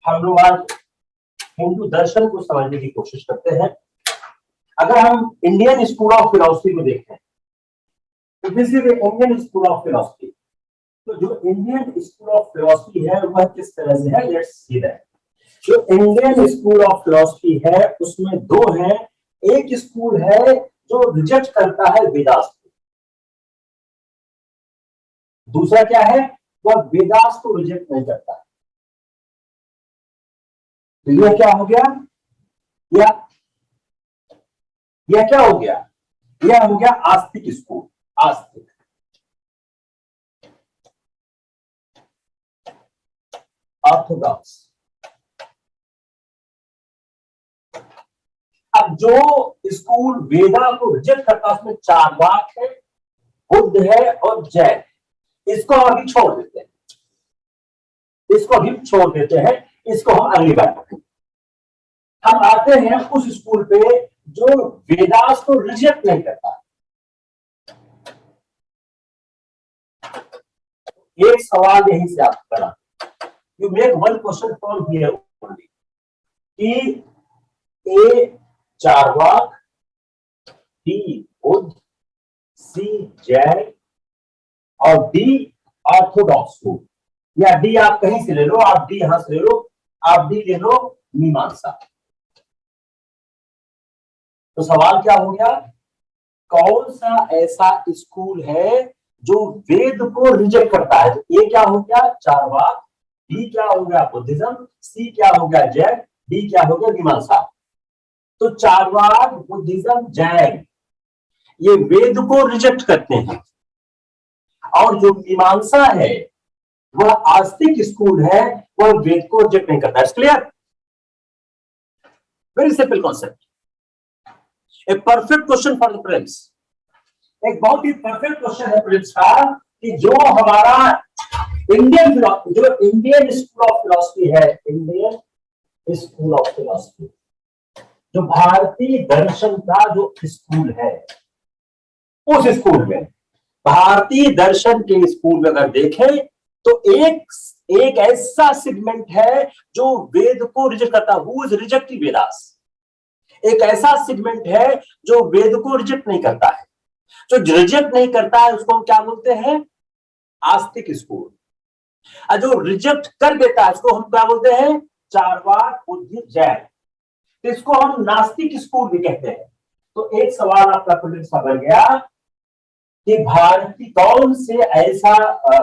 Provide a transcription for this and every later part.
हम लोग आज हिंदू दर्शन को समझने की कोशिश करते हैं। अगर हम इंडियन स्कूल ऑफ फिलॉसफी को देखें, तो this is Indian school of philosophy. तो जो इंडियन स्कूल ऑफ फिलॉसफी है वह किस तरह से है, लेट्स सी दैट। जो इंडियन स्कूल ऑफ फिलॉसफी है उसमें दो है। एक स्कूल है जो रिजेक्ट करता है वेदास को, दूसरा क्या है, वह वेदास को रिजेक्ट नहीं करता है। तो यह क्या हो गया, यह क्या हो गया, यह हो गया आस्तिक स्कूल, आस्तिक। ऑर्थोडॉक्स। अब जो स्कूल वेदा को रिजेक्ट करता है उसमें चार्वाक है, बुद्ध है और जैन। इसको हम अभी छोड़ देते हैं, इसको हम अगली बार पढ़ेंगे। हम आते हैं उस स्कूल पे जो वेदास को रिजेक्ट नहीं करता। एक सवाल यहीं से आपको करा, you make one question from here only कि ए चार्वाक, बी बुद्ध, सी जैन और डी ऑर्थोडॉक्स स्कूल, या डी आप कहीं से ले लो, आप डी यहां से ले लो, आप डी ले लो मीमांसा। तो सवाल क्या हो गया, कौन सा ऐसा स्कूल है जो वेद को रिजेक्ट करता है। तो ए क्या हो गया, चार्वाक, बी क्या हो गया, बुद्धिज्म, सी क्या हो गया, जैन, डी क्या हो गया, मीमांसा। तो चार्वाक, बुद्धिज्म, जैन ये वेद को रिजेक्ट करते हैं, और जो मीमांसा है वह आस्तिक स्कूल है, वह वेद को रिजेक्ट नहीं करता। Clear, very simple concept, a perfect question for the Prince. एक बहुत ही परफेक्ट क्वेश्चन है प्रिंस का कि जो हमारा इंडियन स्कूल ऑफ फिलॉसफी है, इंडियन स्कूल ऑफ फिलॉसफी, जो भारतीय दर्शन का जो स्कूल है, उस स्कूल में, भारतीय दर्शन के स्कूल में अगर देखें तो एक ऐसा सेगमेंट है जो वेद को रिजेक्ट करता है, हु इज रिजेक्टिंग वेदास। एक ऐसा सेगमेंट है जो वेद को रिजेक्ट नहीं करता है। जो रिजेक्ट नहीं करता है उसको हम क्या बोलते हैं, आस्तिक स्कूल। और जो रिजेक्ट कर देता है उसको हम क्या बोलते हैं, चार्वाक, बुद्ध, जैन। इसको हम नास्तिक स्कूल भी कहते हैं। तो एक सवाल आपका बन गया कि भारतीय कौन से ऐसा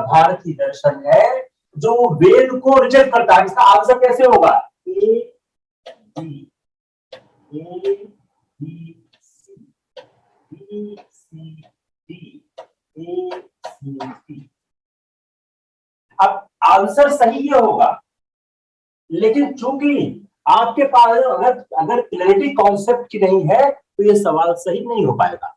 भारतीय दर्शन है जो वेद को रिजेक्ट करता है। इसका आंसर कैसे होगा, A B C B C D, A C D. अब आंसर सही ये होगा, लेकिन चूंकि आपके पास अगर क्लैरिटी कॉन्सेप्ट की नहीं है तो ये सवाल सही नहीं हो पाएगा।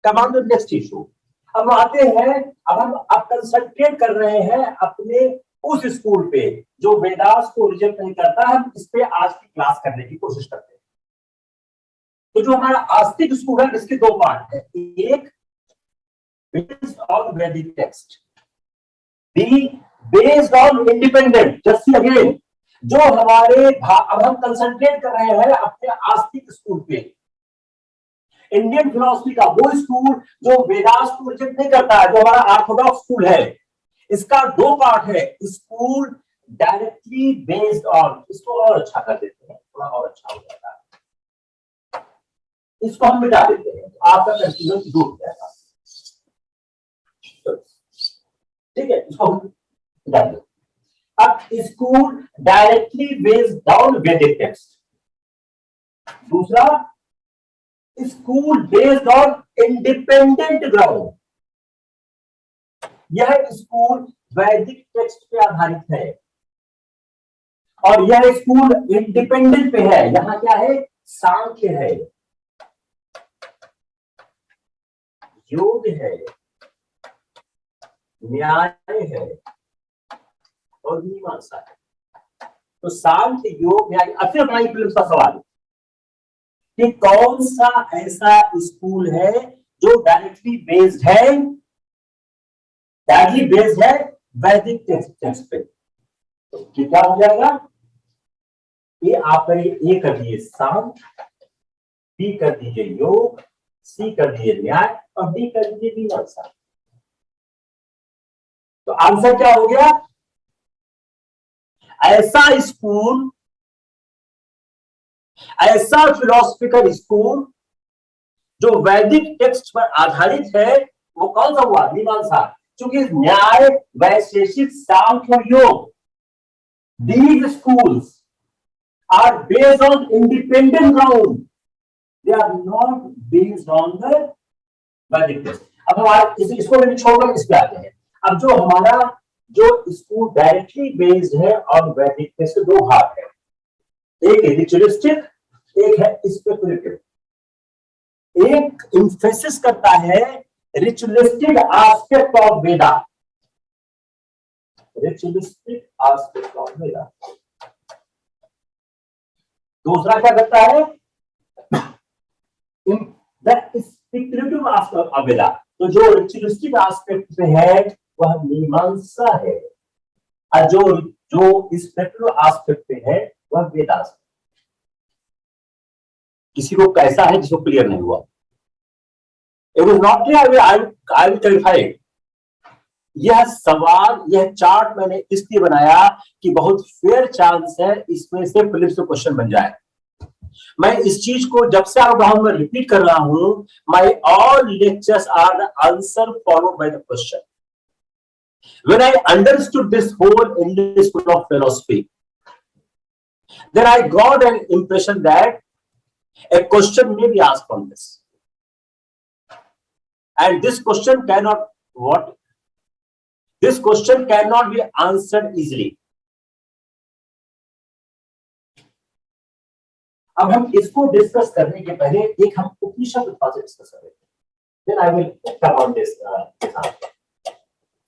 Command next issue. अब आते हैं, अब कंसंट्रेट कर रहे हैं अपने उस स्कूल पे जो वेदास को रिजेक्ट नहीं करता। हम इस पे आज की क्लास करने की कोशिश करते हैं। तो जो हमारा आस्तिक स्कूल है इसके दो पार्ट है, एक बेस्ड ऑन वैदिक text, be based on independent. Just again, जो हमारे अब हम कंसंट्रेट कर रहे हैं अपने आस्तिक स्कूल पे, इंडियन फिलॉसफी का वो स्कूल जो वेदास को रिजेक्ट नहीं करता है, जो हमारा ऑर्थोडॉक्स स्कूल है। इसका दो पार्ट है, स्कूल डायरेक्टली बेस्ड ऑन। इसको और अच्छा कर देते हैं, थोड़ा और अच्छा हो जाता है, इसको हम मिटा देते हैं, आपका कंफ्यूजन दूर हो जाएगा। ठीक है, इसको हम मिटा देते। अब स्कूल डायरेक्टली बेस्ड ऑन वैदिक टेक्स्ट, दूसरा school based on independent ground. यह स्कूल वैदिक टेक्स्ट पे आधारित है और यह स्कूल इंडिपेंडेंट पे है। यहां क्या है, सांख्य है, योग है, न्याय है और मीमांसा है। तो सांख्य, योग, न्याय। अब फिर हमारी फिल्म का सवाल कि कौन सा ऐसा स्कूल है जो डायरेक्टली बेस्ड है, वैदिक टेक्स्ट पे। तो ये क्या हो जाएगा, ये आप ए कर दिए शांत, बी कर दीजिए योग, सी कर दीजिए न्याय और डी कर दीजिए मीमांसा। तो आंसर क्या हो गया, ऐसा स्कूल, ऐसा फिलोसफिकल स्कूल जो वैदिक टेक्स्ट पर आधारित है, वो कौन सा हुआ, मीमांसा। क्योंकि न्याय, वैशेषिक, सांख्य और योग, these schools are based on independent ground, they are not based on the वैदिक टेक्स्ट। अब हमारे इसको मैंने छोड़कर इस पे आते हैं। अब जो हमारा जो स्कूल डायरेक्टली बेस्ड है और वैदिक टेक्स्ट, दो भाग है, एक है रिचुअलिस्टिक, एक है स्पेकुलेटिव। एक इंफेसिस करता है ritualistic aspect of Veda, ritualistic aspect of Veda. दूसरा क्या करता है, स्पेकुलेटिव एस्पेक्ट ऑफ वेदा। तो जो रिचुअलिस्टिक एस्पेक्ट पे है वह मीमांसा है, और जो स्पेकुलेटिव एस्पेक्ट पे है वह वेदांत। किसी को कैसा है जिसको क्लियर नहीं हुआ, it is not clear, I will clarify. यह सवाल, यह चार्ट मैंने इसलिए बनाया कि बहुत फेयर चांस है इसमें से प्रीलिम्स में क्वेश्चन बन जाए। मैं इस चीज को जब से आ रहा हूं मैं रिपीट कर रहा हूं, my all lectures are the answer followed by the question. When I understood this whole English school of philosophy, then I got an impression that a question may be asked from this, and this question cannot this question cannot be answered easily. अब हम इसको discuss करने के पहले एक हम उपनिषद उत्पाद से डिस्कस करेंगे, then I will come on this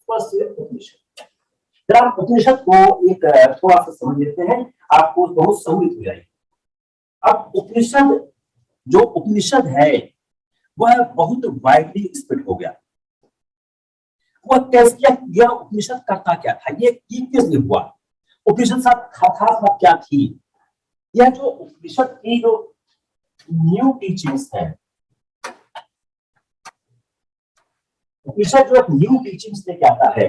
first Upanishad. जरा हम उपनिषद को एक थोड़ा सा समझ लेते हैं, आपको बहुत सहूलियत हो जाएगी। अब उपनिषद, जो उपनिषद है वह बहुत वाइडली स्प्रेड हो गया। वह कैसे, यह उपनिषद करता क्या था, ये किस लिए हुआ, उपनिषद साथ खास बात क्या थी। यह जो उपनिषद की जो न्यू टीचिंग्स है, उपनिषद जो न्यू टीचिंग्स लेके आता है,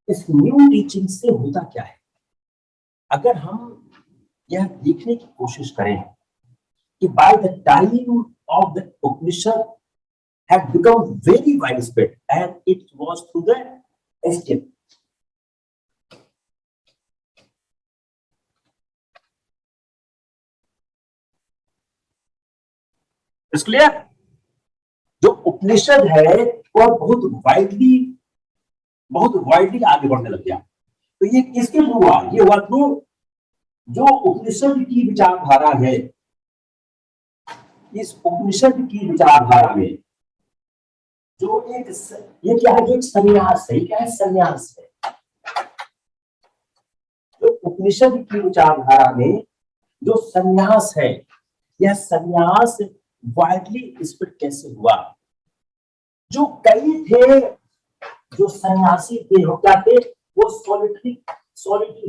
इस न्यू टीचिंग से होता क्या है। अगर हम यह देखने की कोशिश करें कि by the time of the Upanishad had become very widespread and it was through the escape. Is clear? जो उपनिषद है वह बहुत वाइडली आगे बढ़ने लग गया। तो ये किसके थ्रू हुआ, ये हुआ थ्रू जो उपनिषद की विचारधारा है। इस उपनिषद की विचारधारा में जो एक, ये क्या है, जो एक संन्यास है, क्या है, संन्यास है। जो उपनिषद की विचारधारा में जो संन्यास है, यह संन्यास वाइडली स्प्रेड कैसे हुआ। जो कई थे, जो सन्यासी थे, वो क्या थे, वो सॉलिटरी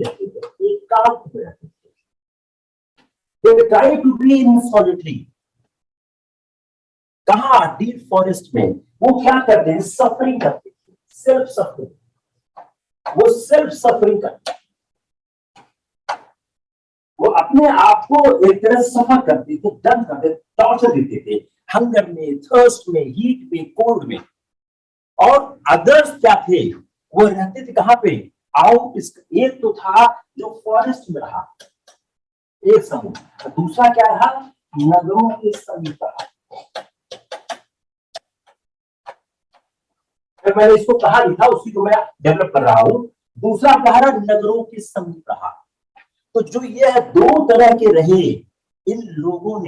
रहते थे, एकांत में रहते थे। They try to be in solitary. कहा, डीप फॉरेस्ट में वो क्या करते हैं, सफरिंग करते थे, सेल्फ सफरिंग। वो सेल्फ सफरिंग करते, वो अपने आप को एक तरह सफर करते थे, दर्द करते, टॉर्चर देते थे, हंगर में, थर्स्ट में, हीट में, कोल्ड में। और अदर्स क्या थे, वो रहते थे कहां पे, आउट। एक तो था जो फॉरेस्ट में रहा, एक समूह, दूसरा क्या रहा, नगरों के समीप रहा। मैंने इसको कहा भी था, उसी को मैं डेवलप कर रहा हूं। दूसरा क्या रहा, नगरों के समीप रहा। तो जो ये दो तरह के रहे, इन लोगों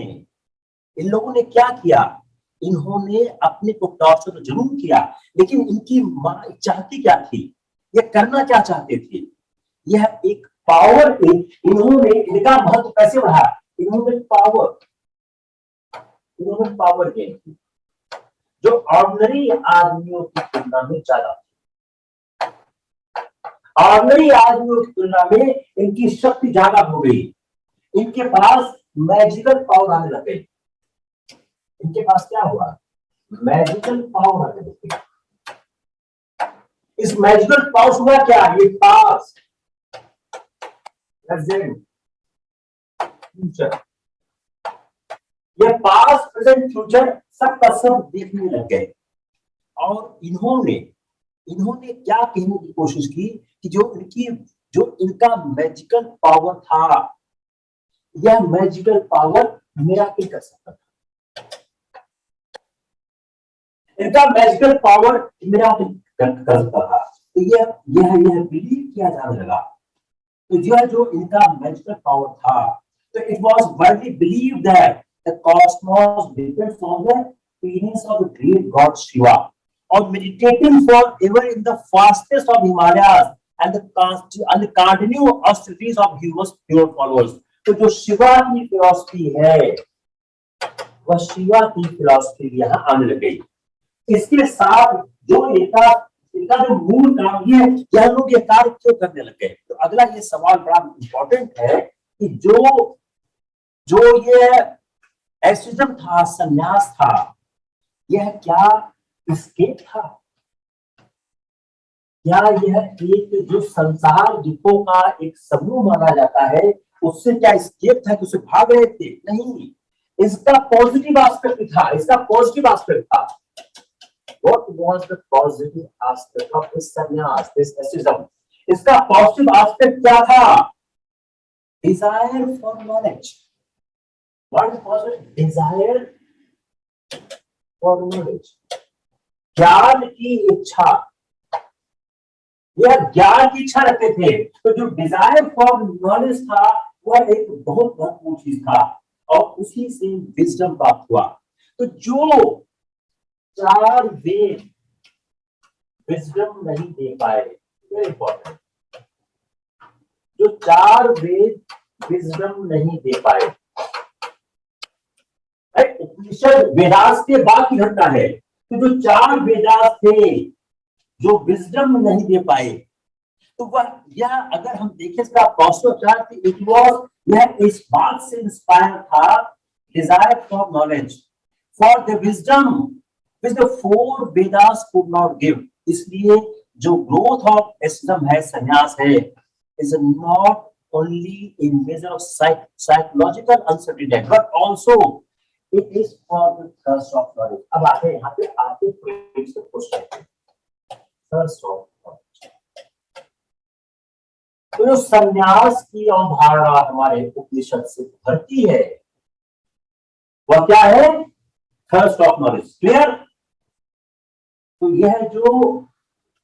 ने क्या किया, इन्होंने अपने को टॉर्चर जरूर किया, लेकिन इनकी चाहती क्या थी, ये करना क्या चाहते थे, यह एक पावर। इन्होंने, इनका महत्व कैसे बढ़ा, इन्होंने पावर गेन की, जो ऑर्डिनरी आदमियों की तुलना में ज्यादा। ऑर्डिनरी आदमियों की तुलना में इनकी शक्ति ज्यादा हो गई, इनके पास मैजिकल पावर आने लगे। इनके पास क्या हुआ? मैजिकल पावर आने लगे। इस मैजिकल पावर हुआ क्या? ये पास्ट, प्रेजेंट, फ्यूचर, ये पास्ट प्रेजेंट फ्यूचर सब का सब देखने लग गए। और इन्होंने इन्होंने क्या कहने की कोशिश की कि जो इनका मैजिकल पावर था, यह मैजिकल पावर मिराकिल कर सकता था। इनका मैजिकल पावर मिराकिल कर सकता था। तो यह बिलीव किया जाने लगा। तो यह जो इनका मैजिकल पावर था, तो it was widely believe that the Cosmos depends on the appearance of the great god Shiva, or meditating forever in the fastest of Himalayas and the continuous austerities of his pure followers. तो जो शिवा की philosophy है, वह शिवा की philosophy यहाँ आने लग गई। इसके साथ जो इनका जो मूल काम है, यह लोग ये कार्य क्यों करने लग गए? तो अगला ये सवाल बड़ा इंपॉर्टेंट है कि जो ये एस्केपिज्म था, संन्यास था, यह क्या एस्केप था? क्या यह एक जो संसार दुखों का एक समूह माना जाता है, उससे क्या एस्केप था कि उसे भाग रहे थे? नहीं, इसका पॉजिटिव एस्पेक्ट था, इसका पॉजिटिव एस्पेक्ट था। What was the positive aspect of this sannyas, this asceticism? इसका पॉजिटिव एस्पेक्ट क्या था? Desire for knowledge. What was it? Desire for knowledge. ज्ञान की इच्छा, यह ज्ञान की इच्छा रखते थे। तो जो डिजायर फॉर नॉलेज था, वह एक बहुत महत्वपूर्ण चीज था, और उसी से विजडम प्राप्त हुआ। तो जो चार वेद विजडम नहीं दे पाए, वेरी इंपॉर्टेंट, जो चार वेद विजडम नहीं दे पाए, उपनिषद वेदास के बाद की घटना है। तो जो चार वेदास थे जो विजडम नहीं दे पाए, तो वह यह अगर हम देखें इसका पॉजिटिव, इट वाज, यह इस बात से इंस्पायर था, desire for knowledge, for the wisdom which the four Vedas could not give. इसलिए जो ग्रोथ ऑफ एस्केपिज्म है, संन्यास है, is not only in measure of psychological uncertainty, but also it is for the thirst of knowledge. अब आते हैं यहाँ पे आपके क्वेश्चन, थर्स्ट ऑफ नॉलेज। तो जो संन्यास की अवधारणा हमारे उपनिषद से भरती है, वह क्या है? Thirst of knowledge. क्लियर? तो यह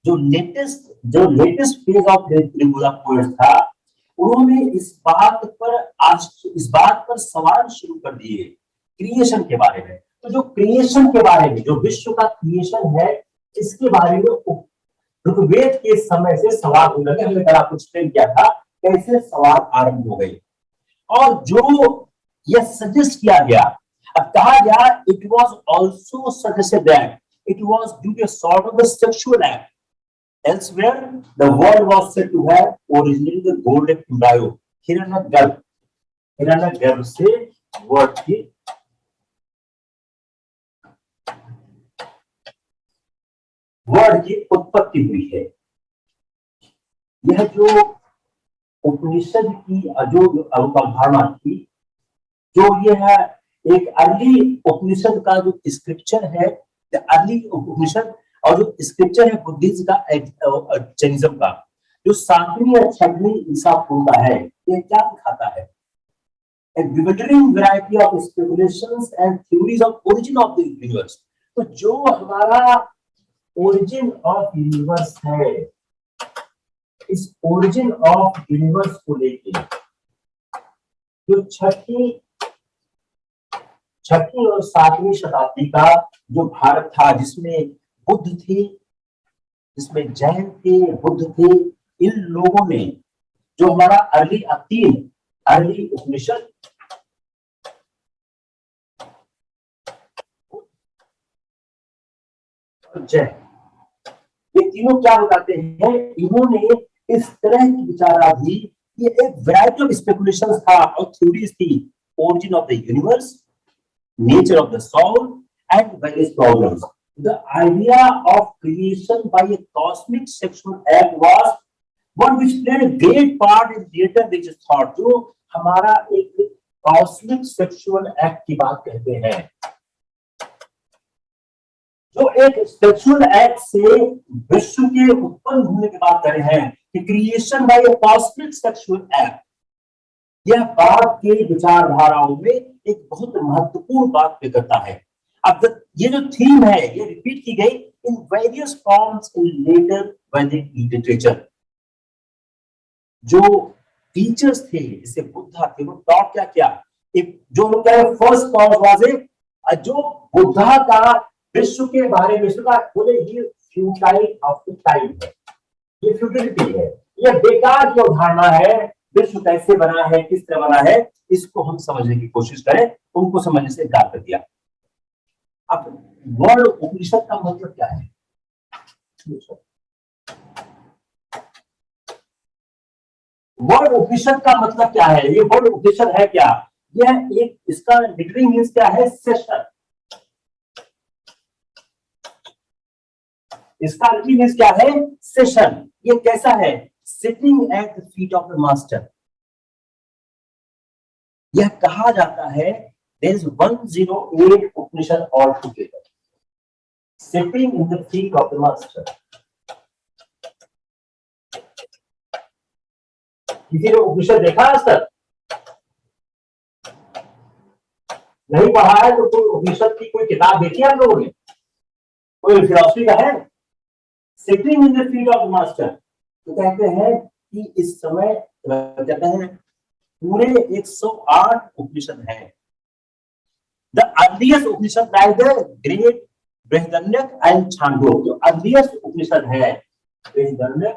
जो latest phase of Tripura poets था, उन्होंने इस बात पर सवाल शुरू कर दिए क्रिएशन के बारे में। तो जो क्रिएशन के बारे में, जो विश्व का क्रिएशन है, इसके बारे में ऋग्वेद के समय से सवाल होने लगे। हमने आपको एक्सप्लेन किया था कैसे सवाल आरंभ हो गए, और जो यह सजेस्ट किया गया, अब कहा गया, it was also suggested that it was due to a sort of a sexual act. Elsewhere, the world was said to have originated the golden embryo. हिरण्यगर्भ से वर्ड की उत्पत्ति हुई है। यह जो उपनिषद की जो अवधारणा थी, जो यह एक अर्ली उपनिषद का जो स्क्रिप्चर है, अर्ली उपनिषद, और जो स्क्रिप्चर है बुद्धिज्म का, जैनिज्म का, जो 7वीं और 6वीं ईसा पूर्व का है, ये क्या दिखाता है? A bewildering variety of speculations and theories of origin of the universe. तो जो हमारा origin of universe है, इस origin of universe को लेके जो छठी और 7वीं शताब्दी का जो भारत था, जिसमें बुद्ध थे, जिसमें जैन थे, बुद्ध थे, इन लोगों ने जो हमारा अर्ली उपनिषद, जैन, ये तीनों क्या बताते हैं? इन्होंने इस तरह की विचाराधि ये एक वैरायटी ऑफ स्पेकुलेशंस था और थ्योरीज थी, origin of the universe, nature of the soul, and various problems. The idea of creation by a cosmic sexual act was one which played a great part in later religious thought. जो हमारा एक cosmic sexual act की बात कहते हैं, जो एक sexual act से विश्व के उत्पन्न होने की बात कर रहे हैं कि creation bye a cosmic sexual act, यह बात के विचारधाराओं में एक बहुत महत्वपूर्ण बात पे करता है। अब ये जो थीम है ये रिपीट की गई in various forms in later Vedic literature. जो टीचर्स थे जैसे बुद्धा थे वो टॉट क्या किया, एक जो लोग क्या फर्स्ट कॉज वाज ए, जो बुद्धा का विश्व के बारे में सुना बोले ये फ्यूटाइल ऑफ द टाइम है, ये फ्यूटिलिटी है, ये बेकार की अवधारणा है, विश्व कैसे बना है, किस तरह बना है, इसको हम समझने की कोशिश करें। उनको समझने से इनकार कर दिया। अब वर्ड उपनिषद का मतलब क्या है? वर्ड उपनिषद का मतलब क्या है? ये वर्ड उपनिषद है क्या? यह एक, इसका लिटरली मींस क्या है? सेशन। इसका लिटरली मींस क्या है? सेशन। ये कैसा है? Sitting at the feet of the master. यह कहा जाता है there is 108 Upanishad all together, sitting in the feet of the master. किसी ने उपनिषद देखा आज तक? नहीं पढ़ा है तो कोई उपनिषद की कोई किताब देखी आप लोगों ने? कोई फिलॉसफी का है? Sitting in the feet of the master. तो कहते हैं कि इस समय कहते हैं पूरे 108 उपनिषद हैं। The earliest Upanishad by the great Brihadaranyaka and Chandogya. जो earliest उपनिषद है बृहदारण्यक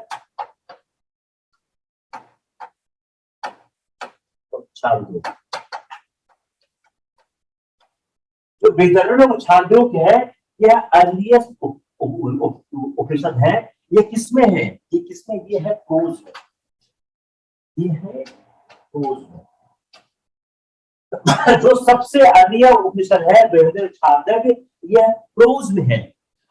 और छांदोग्य। जो बृहदारण्यक और छांदोग्य है यह earliest उपनिषद है। ये किसमें है? ये किसमें? ये है प्रोज में। ये है प्रोज में। जो सबसे अर्लीय उपनिषद है बृहदारण्यक छांदोग्य, यह प्रोज में है।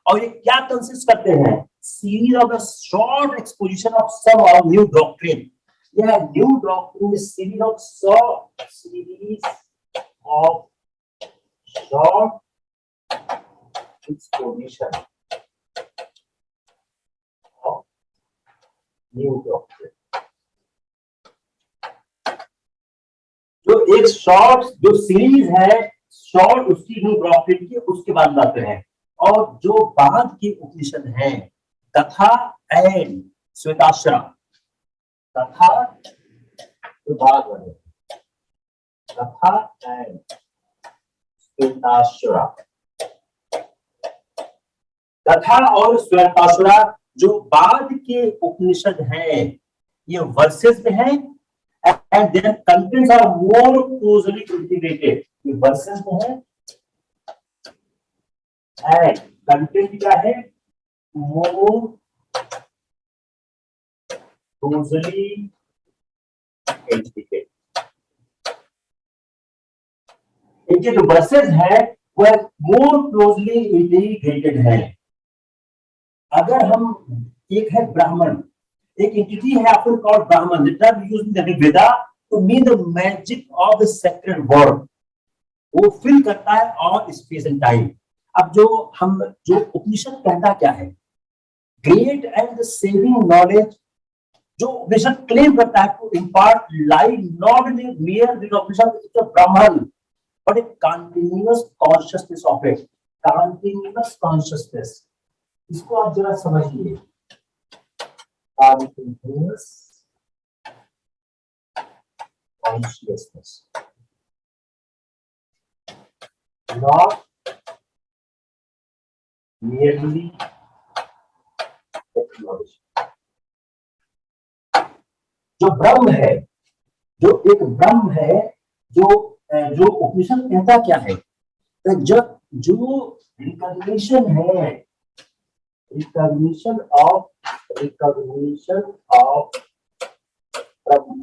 और ये क्या कंसिस्ट करते हैं? Series of the short exposition of some of new doctrine. यह new doctrine series of short exposition of new doctrine. जो एक शॉर्ट जो सीरीज है शॉर्ट उसकी न्यू डॉक्ट्रिन की, उसके बाद लाते हैं। और जो बाद के उपनिषद हैं कथा एंड श्वेताश्वरा, कथा बाद बने कथा एंड श्वेताश्वरा। कथा और श्वेताश्वरा जो बाद के उपनिषद हैं ये वर्सेस में है and their contents are more closely integrated. ये वर्सेस में है and content क्या है? more closely integrated। इनके जो वर्सेस है वह more closely integrated है। अगर हम, एक है ब्राह्मण, एक एंटिटी है अपन called Brahman, the term used in the Rigveda to mean the magic of the sacred word. वो फिल करता है और स्पेस एंड टाइम। अब जो उपनिषद कहता क्या है? Great and saving knowledge. जो उपनिषद क्लेम करता है to impart light not in mere recognition it's a Brahman but a continuous consciousness of it. Continuous consciousness, इसको आप जरा समझिए। Continuous consciousness, not merely technology। जो ब्रह्म है, जो एक ब्रह्म है, जो उपनिषद कहता क्या है? जो रिकॉग्निशन है रिकॉग्निशन ऑफ ब्रह्म,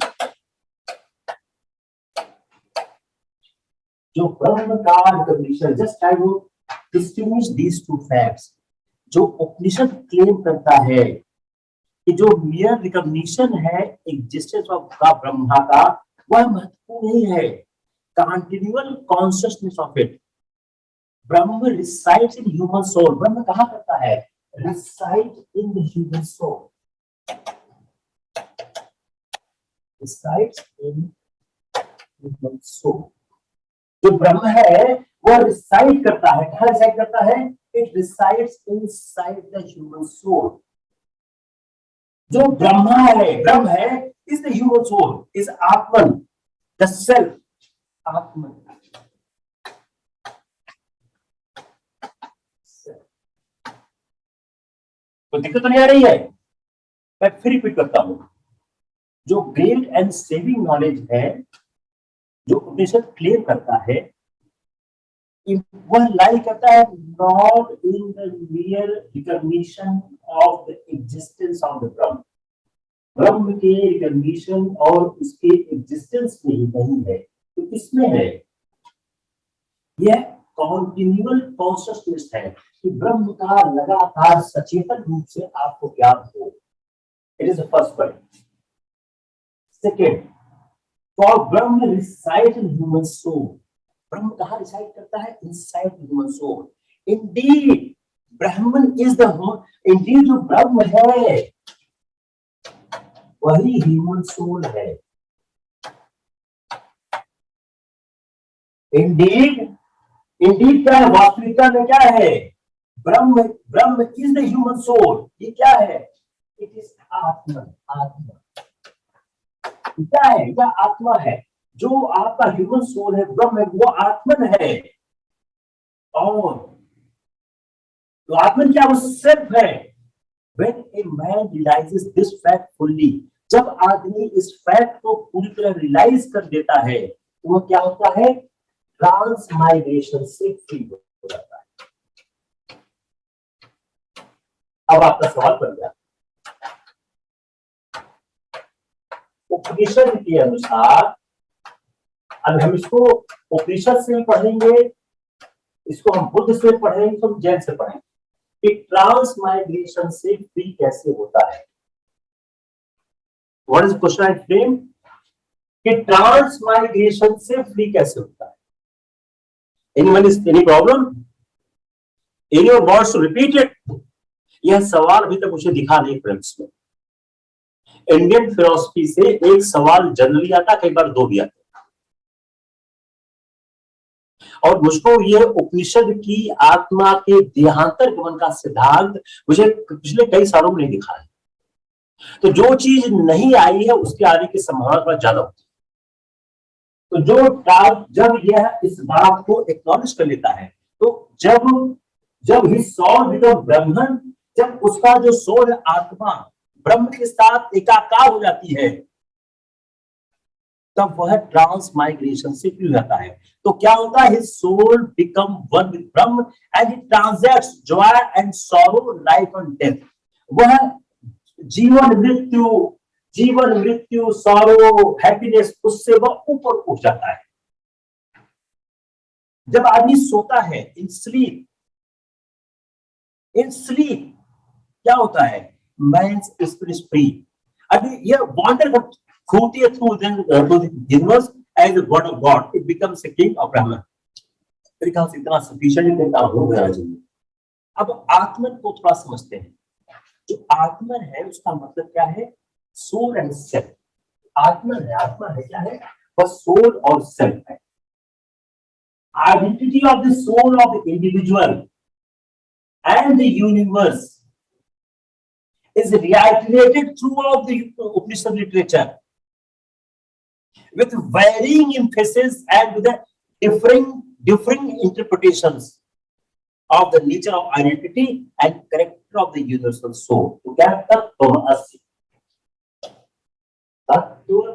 जो ब्रह्म का recognition, just I will distinguish these two facts. जो उपनिषद क्लेम करता है कि जो मियर रिकॉग्निशन है एग्जिस्टेंस ऑफ का ब्रह्मा का, वह महत्वपूर्ण नहीं है, continual consciousness of it. Brahman resides in human soul. ब्रह्म कहां करता है? Reside in the human soul, resides in human soul. जो ब्रह्म है वह रिसाइड करता है, कहां रिसाइड करता है? It resides inside the human soul. जो ब्रह्मा है, ब्रह्म है, is the human soul, is Atman, the self, Atman. तो दिक्कत तो नहीं आ रही है? मैं फिर रिपीट करता हूं, जो ग्रेट एंड सेविंग नॉलेज है, जो उपनिषद क्लेम करता है, वह लाई करता है not in the मियर recognition of the existence of the ब्रह्म। ब्रह्म के रिकॉग्निशन और उसके एग्जिस्टेंस में ही नहीं है, तो किसमें है? यह कॉन्टिन्यूअल कॉन्शियसनेस है कि ब्रह्म का लगातार सचेतन रूप से आपको ज्ञान हो। It is the first point. Second, for Brahma reside in human soul. ब्रह्म कहां रिसाइड करता है? Inside human soul. Indeed Brahman is the, indeed जो ब्रह्म है वही ह्यूमन सोल है। इंडीड, इंडीड क्या है? वास्तविकता में क्या है? ब्रह्म, ब्रह्म इज द ह्यूमन सोल। ये क्या है? इट इज आत्मा, आत्मा क्या है? यह आत्मा है। जो आपका ह्यूमन सोल है, ब्रह्म है, वो आत्मन है। और तो आत्मन क्या? वो सेल्फ है। When a man realizes this fact fully, जब आदमी इस फैक्ट को पूरी तरह रियलाइज कर देता है, तो वो क्या होता है? ट्रांसमाइग्रेशन से फ्री हो जाता है। अब आपका सवाल बन गया, उपनिषद के अनुसार, अब हम इसको उपनिषद से पढ़ेंगे, इसको हम बुद्ध से पढ़ेंगे, तो हम जैन से पढ़ेंगे कि ट्रांसमाइग्रेशन से फ्री कैसे होता है। What is question I frame कि ट्रांसमाइग्रेशन से फ्री कैसे होता है? Anyone is any problem? Anyone wants to repeat it? यह सवाल अभी तक मुझे दिखा नहीं फ्रेंड्स में। इंडियन फिलॉसफी से एक सवाल जनरली आता, कई बार दो भी आते, और मुझको यह उपनिषद की आत्मा के देहांतर गमन का सिद्धांत मुझे पिछले कई सालों में नहीं दिखा है। तो जो चीज नहीं आई है उसके आने की संभावना थोड़ा ज्यादा होती है। तो जब यह इस बात को एक्नॉलेज कर लेता है, तो जब ही सॉल बिकम ब्रह्मन, जब उसका जो सोल है, आत्मा ब्रह्म के साथ एकाकार हो जाती है, तब वह ट्रांसमाइग्रेशन से फ्री हो जाता है। तो क्या होता है? His soul become one with Brahma and he transacts joy and sorrow, life and death. वह जीवन मृत्यु सॉरो हैप्पीनेस, उससे वह ऊपर उठ जाता है। जब आदमी सोता है, इन स्लीप क्या होता है? Man's spirit free. अभी यह वॉन्डर घूमती है through the universe as a god of god, it becomes a king of Brahma. मेरे ख्याल से इतना सफिशिएंट हो गया चाहिए। अब आत्मन को थोड़ा समझते हैं। जो आत्मन है उसका मतलब क्या है? Soul and self. आत्मन है, आत्मा है क्या है? वह सोल और सेल्फ है। Identity of the soul of the individual and the universe is reiterated throughout the Upanishad literature with varying emphasis and with the differing interpretations of the nature of identity and character of the universal soul. तो क्या तत्त्वमसि, तत्त्वमसि।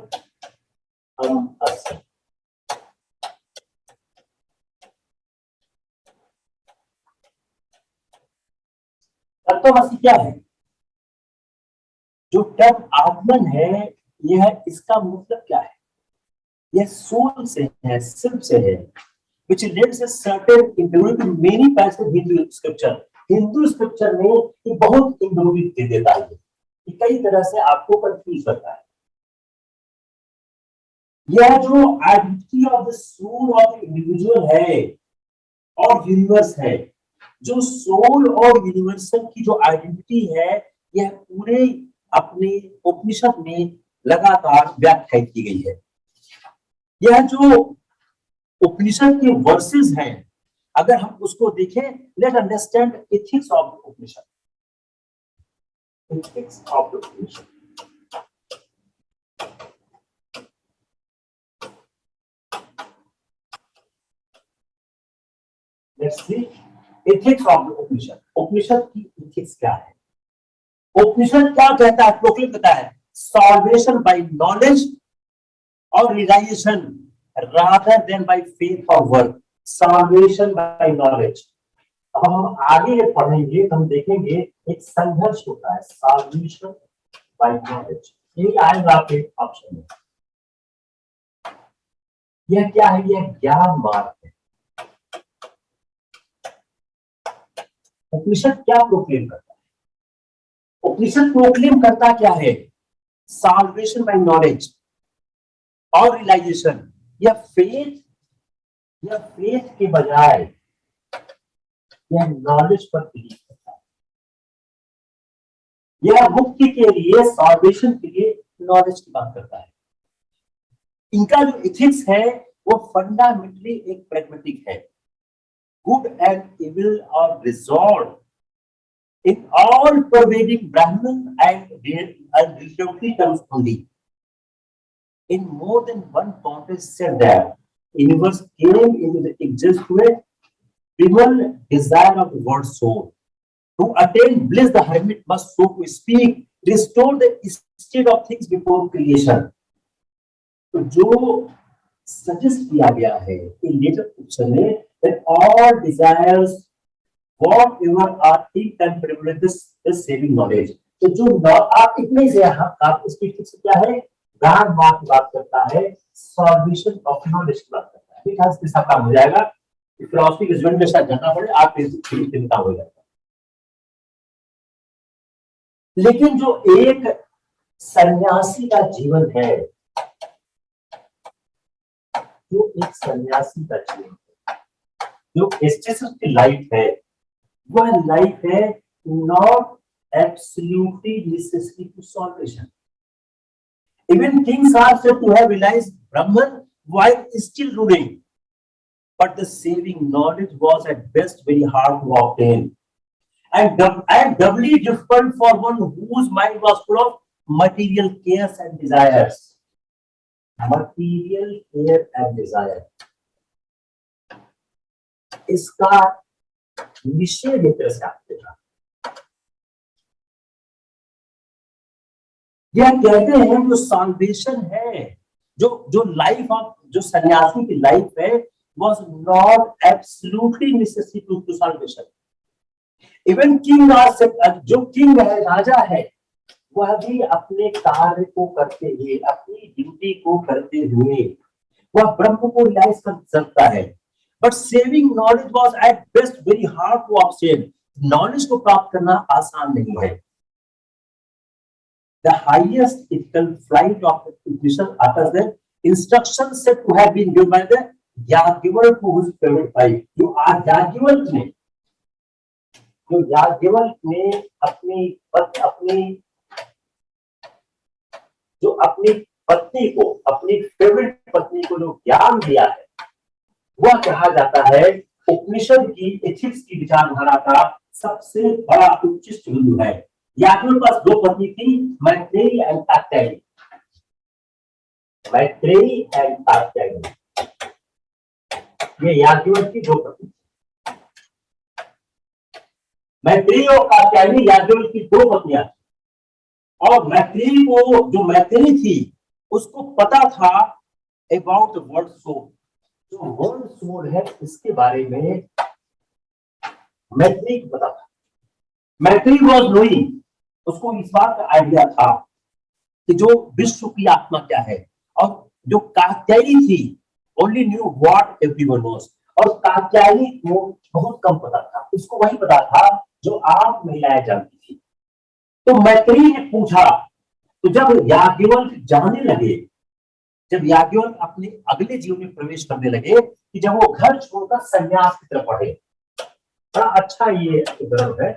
तत्वमसि क्या है? जो term आत्मन है, यह इसका मतलब क्या है? यह सोल से है, सिर्फ से है, which lends a certain ambiguity to many passages Hindu scripture. Hindu scripture में ये बहुत एम्बिग्युइटी दे देता है, ये कई तरह से आपको कंफ्यूज करता है। यह जो identity of the soul of individual है और यूनिवर्स है, जो सोल और यूनिवर्सल की जो आइडेंटिटी है, यह पूरे अपने उपनिषद में लगातार व्याख्यायित की गई है। यह जो उपनिषद के वर्सेस हैं, अगर हम उसको देखें, let understand ethics of the Upanishad. Ethics of the Upanishad, let's see ethics of the Upanishad. Upanishad की एथिक्स क्या है? उपनिषद क्या कहता है, प्रोक्लेम करता है? सॉल्वेशन बाय नॉलेज और realisation rather than by faith or work, salvation by knowledge। अब हम आगे पढ़ेंगे तो हम देखेंगे एक संघर्ष होता है, salvation by knowledge, ये आएगा आपके ऑप्शन में। यह क्या है? यह ज्ञान मार्ग है। उपनिषद क्या प्रोक्लेम करता है? उपनिषद प्रोक्लेम करता क्या है? salvation by knowledge और रियलाइजेशन। यह फेथ के बजाय यह नॉलेज पर बिलीव करता है। यह मुक्ति के लिए, सॉल्वेशन के लिए नॉलेज की बात करता है। इनका जो एथिक्स है वो फंडामेंटली एक प्रैग्मेटिक है। Good and evil are resolve in all pervading Brahman and relatively terms only. In more than one context said that universe came into the existence with primal desire of the world soul. To attain bliss, the hermit must, so to speak, restore the state of things before creation. तो जो suggest किया गया है in later option में, that all desires whatever are intemperable with this saving knowledge. तो जो आप इतने से आप इसकी फिक्स क्या है? ज्ञान मार्ग की बात करता है, सॉल्वेशन ऑफ नॉलेज की बात करता है। ठीक है, इसके साथ काम हो जाएगा। फिलॉसफी के स्टूडेंट के साथ जानना पड़े, आप चिंता हो जाएगा। लेकिन जो एक सन्यासी का जीवन है, जो एक सन्यासी का जीवन है, जो एस्टेसिस की लाइफ है, वह लाइफ है not absolutely necessary to salvation. Even kings are said to have realized Brahman while still ruling, but the saving knowledge was at best very hard to obtain, and doubly difficult for one whose mind was full of material cares and desires. Material care and desire, इसका निषेध एक तरह से आप देखा। यह कहते हैं जो सॉल्वेशन है, जो लाइफ ऑफ जो सन्यासी की लाइफ है, was not absolutely necessary to salvation. Even king जो किंग है, राजा है, वह भी अपने कार्य को करते हुए, अपनी ड्यूटी को करते हुए वह ब्रह्म को रियलाइज कर सकता है। But saving knowledge was at best very hard to obtain. Knowledge को प्राप्त करना आसान नहीं है। The highest ethical flight of the Christian utters the instruction said to have been given by the Yagyavak to his favorite wife. जो याज्ञवल्क ने अपनी पत्नी को, अपनी फेवरेट पत्नी को जो ज्ञान दिया है, वह कहा जाता है उपनिषद की एथिक्स की विचारधारा का सबसे बड़ा उच्चिष्ट बिंदु है। याज्ञवल्क के पास दो पत्नी थी, मैत्रेयी एंड कात्यायनी। मैत्रेयी एंड कात्यायनी, ये याज्ञवल्क की दो पत्नी। मैत्रेयी और कात्यायनी याज्ञवल्क की दो पत्नियां। और मैत्रेयी को, जो मैत्रेयी थी, उसको पता था अबाउट द वर्ल्ड सोल। जो वर्ल्ड सोल है, इसके बारे में मैत्रेयी को पता था। मैत्री वॉज नोइंग, उसको इस बात का आइडिया था कि जो विश्व की आत्मा क्या है, और जो कात्यायनी थी only knew what everyone knows, और कात्यायनी को बहुत कम पता था, उसको वही पता था जो आप महिलाएं जानती थी। तो मैत्री ने पूछा, तो जब याज्ञवल्क्य जानने लगे, जब याज्ञवल्क्य अपने अगले जीवन में प्रवेश करने लगे, कि जब वो घर छोड़कर संन्यास की तरफ बढ़े, बड़ा अच्छा ये उदाहरण है,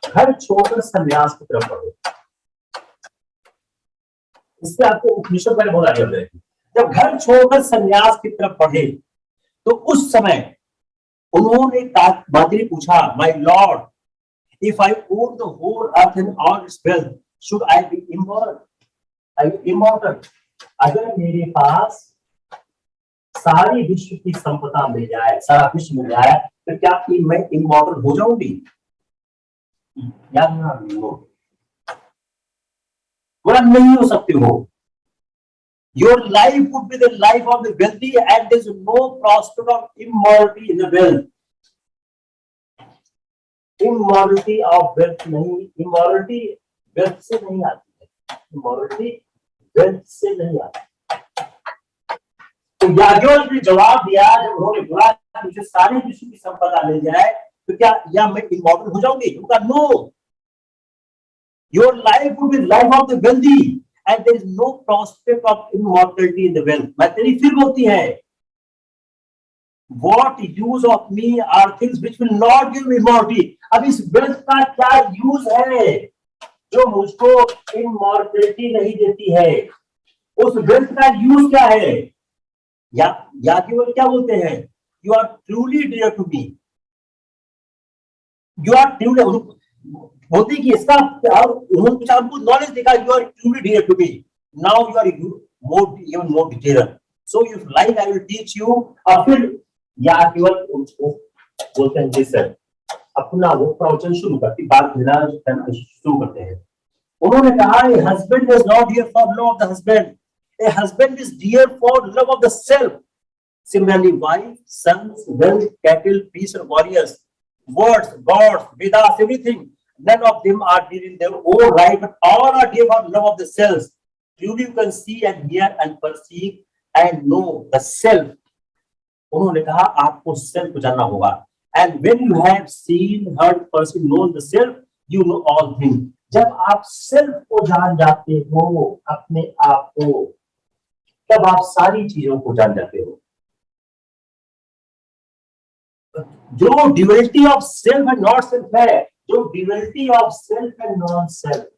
घर छोड़कर संन्यास की तरफ बढ़े, इससे आपको उपनिषद में बहुत आगे जाएगी। जब घर छोड़कर संन्यास की तरफ बढ़े, तो उस समय उन्होंने मंत्री पूछा, my lord, if I own the whole earth and all its wealth, should I be immortal? I be immortal? अगर मेरे पास सारी विश्व की संपदा मिल जाए, सारा विश्व मिल जाए, तो क्या मैं इमॉर्टल हो जाऊंगी? या बोला नहीं हो सकते हो। Your life would be the life of the wealthy, and there is no prospect of immortality in the wealth. Immortality of wealth नहीं, immortality wealth से नहीं आती है, immortality wealth से नहीं आती। तो याज्ञवल्क्य ने जवाब दिया, जब उन्होंने बोला कि मुझे सारी विश्व की संपदा मिल जाए, तो क्या या मैं इमॉर्टल हो जाऊंगी? उनका no, your life would be life of the wealthy and there is no prospect of immortality in the wealth. मैं तेरी फिर बोलती है, What use of me are things which will not give me immortality? अब इस wealth का क्या use है जो मुझको इमॉर्टलिटी नहीं देती है? उस वेल्थ का यूज क्या है? या केवल क्या बोलते हैं, you are truly dear to me, you are truly, बोलते कि इसका उन्होंने कुछ आपको नॉलेज देखा, you are truly dear to me, now you are more even more dear, so if like I will teach you. और फिर या केवल उनको बोलते हैं जैसे अपना वो प्रवचन शुरू करती, बात शुरू करते हैं। उन्होंने कहा, a husband is not here for love of the husband, a husband is dear for love of the self. Similarly, wife, sons, wealth, cattle, peace, and warriors, words, gods, Vedas, everything, none of them are dear in their own right, but all are dear for love of the self. Truly, you can see and hear and perceive and know the self. उन्होंने कहा आपको self को जानना होगा, and when you have seen, heard, perceive, known the self, you know all things. जब आप self को जान जाते हो, अपने आप को, तब आप सारी चीजों को जान जाते हो। जो duality of self and not self है, जो duality of self and non self,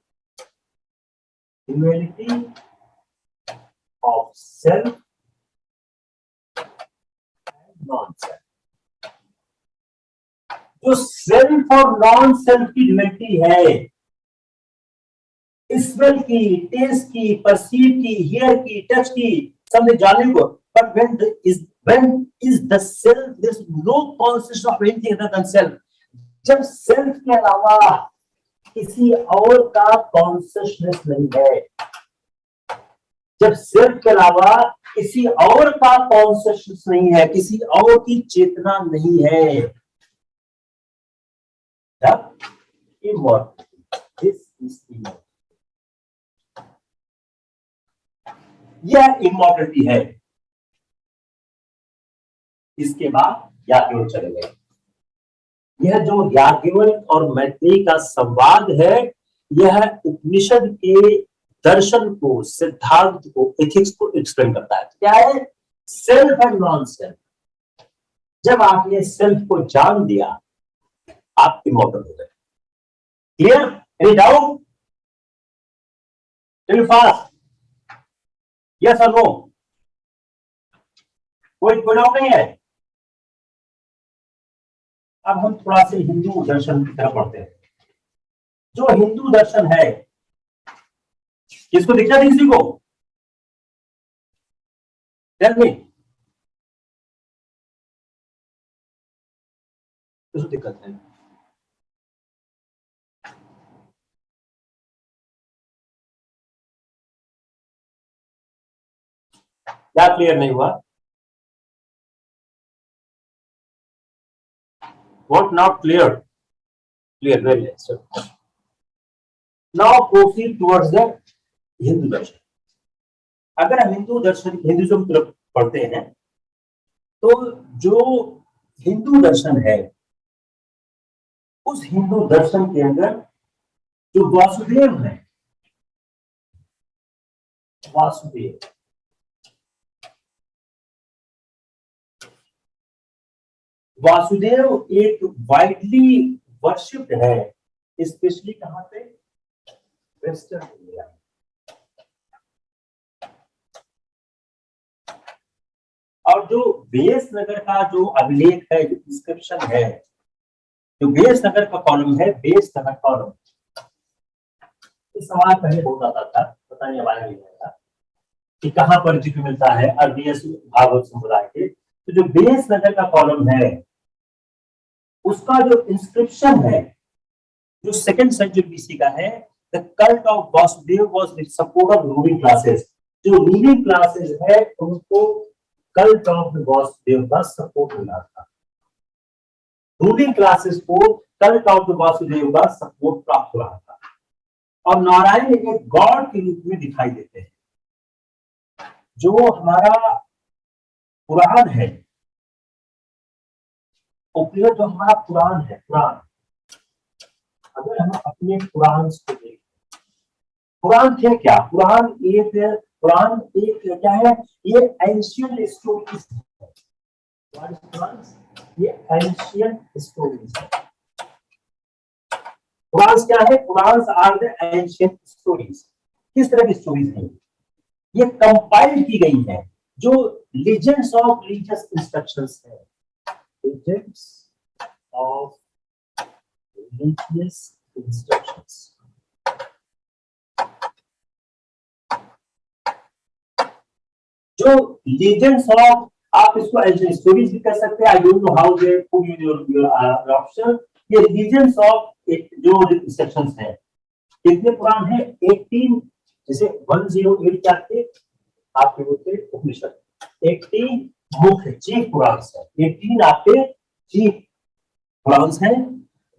duality of self non self, जो सेल्फ और नॉन सेल्फ की ड्यूअलिटी है, स्मेल की, टेस्ट की, परसीव की, हियर की, टच की, सबने जाने को, but when is the self, there's no consciousness of anything other than self। जब सेल्फ के अलावा किसी और का कॉन्शियसनेस नहीं है, जब सेल्फ के अलावा किसी और का कॉन्शियसनेस नहीं है, किसी और की चेतना नहीं है, तब इमॉर्टलिटी, दिस इज इमॉर्टलिटी, यह इमॉर्टलिटी है। इसके बाद याज्ञवल्क्य चले गए। यह जो याज्ञवल्क्य और मैत्रेयी का संवाद है, यह उपनिषद के दर्शन को, सिद्धांत को, एथिक्स को एक्सप्लेन करता है। क्या है? Self and non self. जब आपने सेल्फ को जान दिया, आप इमॉर्टल हो गए। Clear? Any doubt? Tell fast, yes और नो? कोई डाउट नहीं है? अब हम थोड़ा से हिंदू दर्शन की तरफ पढ़ते हैं। जो हिंदू दर्शन है, किसको दिखता है? किसी को? टेल मी, किसको दिक्कत है? क्या क्लियर नहीं हुआ? What not clear? Clear, very nice. Now proceed towards the Hindu darshan. अगर हम हिंदू दर्शन, हिंदुइज्म की तरफ पढ़ते हैं, तो जो हिंदू दर्शन है, उस हिंदू दर्शन के अंदर जो वासुदेव है, वासुदेव, वासुदेव एक वाइडली वर्शिप्ड है, स्पेशली कहां पे? Western India. और जो बेस नगर का जो अभिलेख है, जो इंस्क्रिप्शन है, जो बेस नगर का कॉलम है, बेस नगर कॉलम, इस सवाल पहले बहुत आता था, पता नहीं अब आया नहीं आया कि कहां पर जिक्र मिलता है अरबीय भागवत संप्रदाय के। तो जो बेस नगर का कॉलम है, उसका जो इंस्क्रिप्शन है, जो सेकंड सेंचुरी बीसी का है, the cult of Vasudev was the support of ruling classes. जो रूलिंग क्लासेस है, उनको कल्ट ऑफ वासुदेव का सपोर्ट मिला था। रूलिंग क्लासेस को कल्ट ऑफ वासुदेव का सपोर्ट प्राप्त हुआ था, और नारायण एक गॉड के रूप में दिखाई देते हैं। जो हमारा पुराण है, उपनिषद, जो हमारा पुराण है, पुराण, अगर हम अपने पुराण को देखें, पुराण थे क्या? पुराण एक क्या है? ये एंशियंट स्टोरीज है। ये एंशियंट स्टोरीज है। पुराण क्या है? पुराण आर द एंशियंट स्टोरीज। किस तरह की स्टोरीज है? ये कंपाइल की गई है, जो लीजेंड्स ऑफ रिलीजियस इंस्ट्रक्शंस है, लीजेंड्स ऑफ रिलीजियस इंस्ट्रक्शंस। जो लीजेंड्स ऑफ, आप इसको एंशियंट स्टोरीज भी कह सकते हैं, I don't know how they put your option. ये लीजेंड्स ऑफ जो इंस्ट्रक्शंस है, कितने पुराण है? 18, जैसे 108 क्या थे आपके बोलते उपनिषद, 18 मुख्य चीफ पुराण है, 18 आपके चीफ पुराण हैं,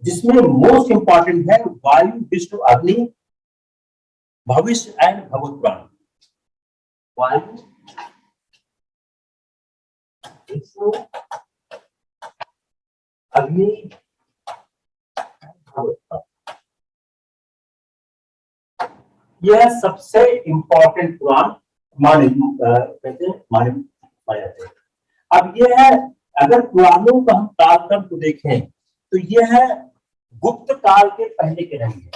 जिसमें मोस्ट इंपॉर्टेंट है वायु, विष्णु, अग्नि, भविष्य एंड भगवत पुराण। वायु, विष्णु, अग्नि, भगवत पुराण, यह सबसे इंपॉर्टेंट पुराण माने जाते हैं। अब यह है, अगर पुराणों का हम कालक्रम को देखें, तो यह है गुप्त काल के पहले के रही है।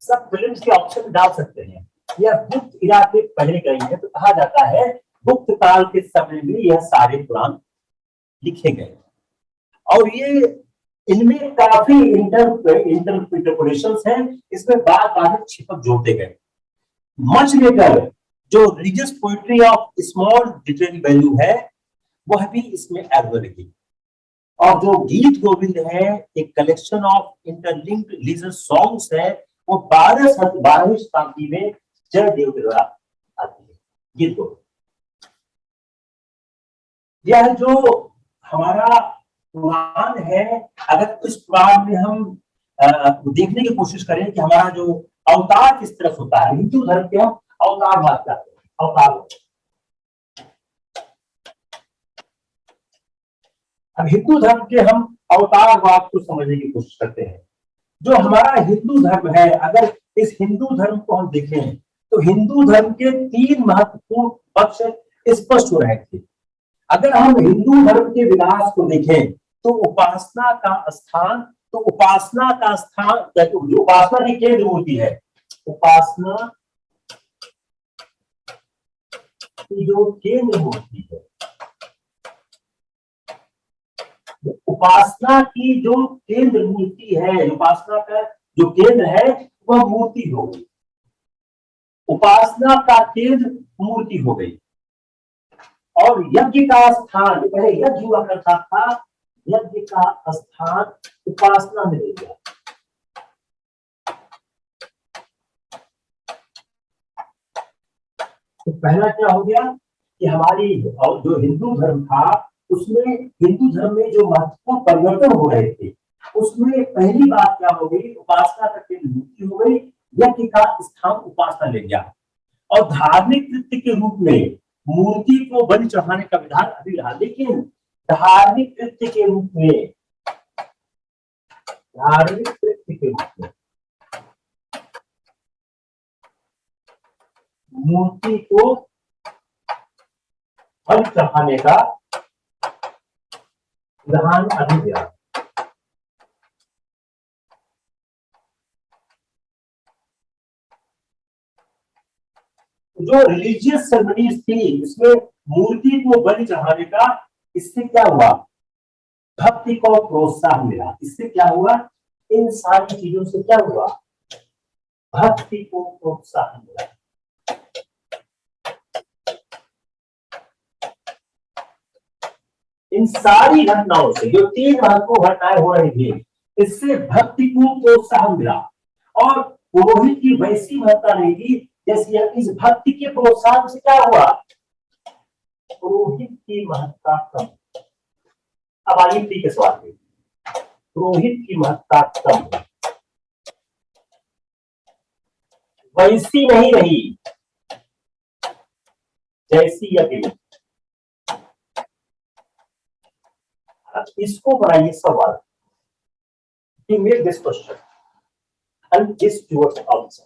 सब फिल्म्स के ऑप्शन डाल सकते हैं, यह गुप्त इरा के पहले के रही है, तो कहा जाता है गुप्त काल के समय में यह सारे पुराण लिखे गए। और ये इनमें काफी इंटरप्रिटेशंस हैं, इसमें बार छिपक जोड़ते गए। मच लेटर जो religious poetry of small literary value है, वह भी इसमें ऐड हो रही। और जो गीत गोविंद है, एक collection of interlinked religious songs है, वो 12वीं शताब्दी में जयदेव के द्वारा आती है, गीत गोविंद। यह जो हमारा पुराण है, अगर इस पुराण में हम देखने की कोशिश करें कि हमारा जो अवतार किस तरह होता है, हिंदू धर्म के हम अवतारवाद करते हैं, अवतार। अब हिंदू धर्म के हम अवतारवाद को समझने की कोशिश करते हैं। जो हमारा हिंदू धर्म है, अगर इस हिंदू धर्म को हम देखें, तो हिंदू धर्म के 3 महत्वपूर्ण पक्ष स्पष्ट हो रहे थे। अगर हम हिंदू धर्म के विकास को देखें, तो उपासना का स्थान, जो उपासना की केंद्र मूर्ति है, उपासना की जो केंद्र मूर्ति है, उपासना की जो केंद्र मूर्ति है, उपासना का जो केंद्र है, वह मूर्ति हो गई, उपासना का केंद्र मूर्ति हो गई। और यज्ञ का स्थान, पहले यज्ञ हुआ करता था, यज्ञ का स्थान उपासना में ले गया। तो पहला क्या हो गया कि हमारी जो हिंदू धर्म था, उसमें हिंदू धर्म में जो महत्वपूर्ण परिवर्तन हो रहे थे, उसमें पहली बात क्या हो गई, उपासना का केंद्र मूर्ति हो गई, यज्ञ का स्थान उपासना ले गया, और धार्मिक कृत्य के रूप में मूर्ति को बलि चढ़ाने का विधान अभी रहा। लेकिन धार्मिक कृत्य के रूप में, धार्मिक कृत्य के रूप में मूर्ति को बलि चढ़ाने का विधान अभी रहा। जो रिलीजियस सेरेमनीज थी इसमें मूर्ति को बलि चढ़ाने का, इससे क्या हुआ, भक्ति को प्रोत्साहन मिला। इससे क्या हुआ, इन सारी चीजों से क्या हुआ, भक्ति को प्रोत्साहन मिला। इन सारी घटनाओं से, जो 3 महत्वपूर्ण घटनाएं हो रही थी, इससे भक्ति को प्रोत्साहन मिला। और पुरोहित की वैसी महत्ता नहीं थी, जैसे इस भक्ति के प्रोत्साहन से क्या हुआ, पुरोहित की महत्ता कम। अब आइए ठीक है सवाल पे, पुरोहित की महत्ता कम वैसी नहीं रही जैसी यज्ञ में। इसको बनाइए सवाल, you make this question and this towards answer।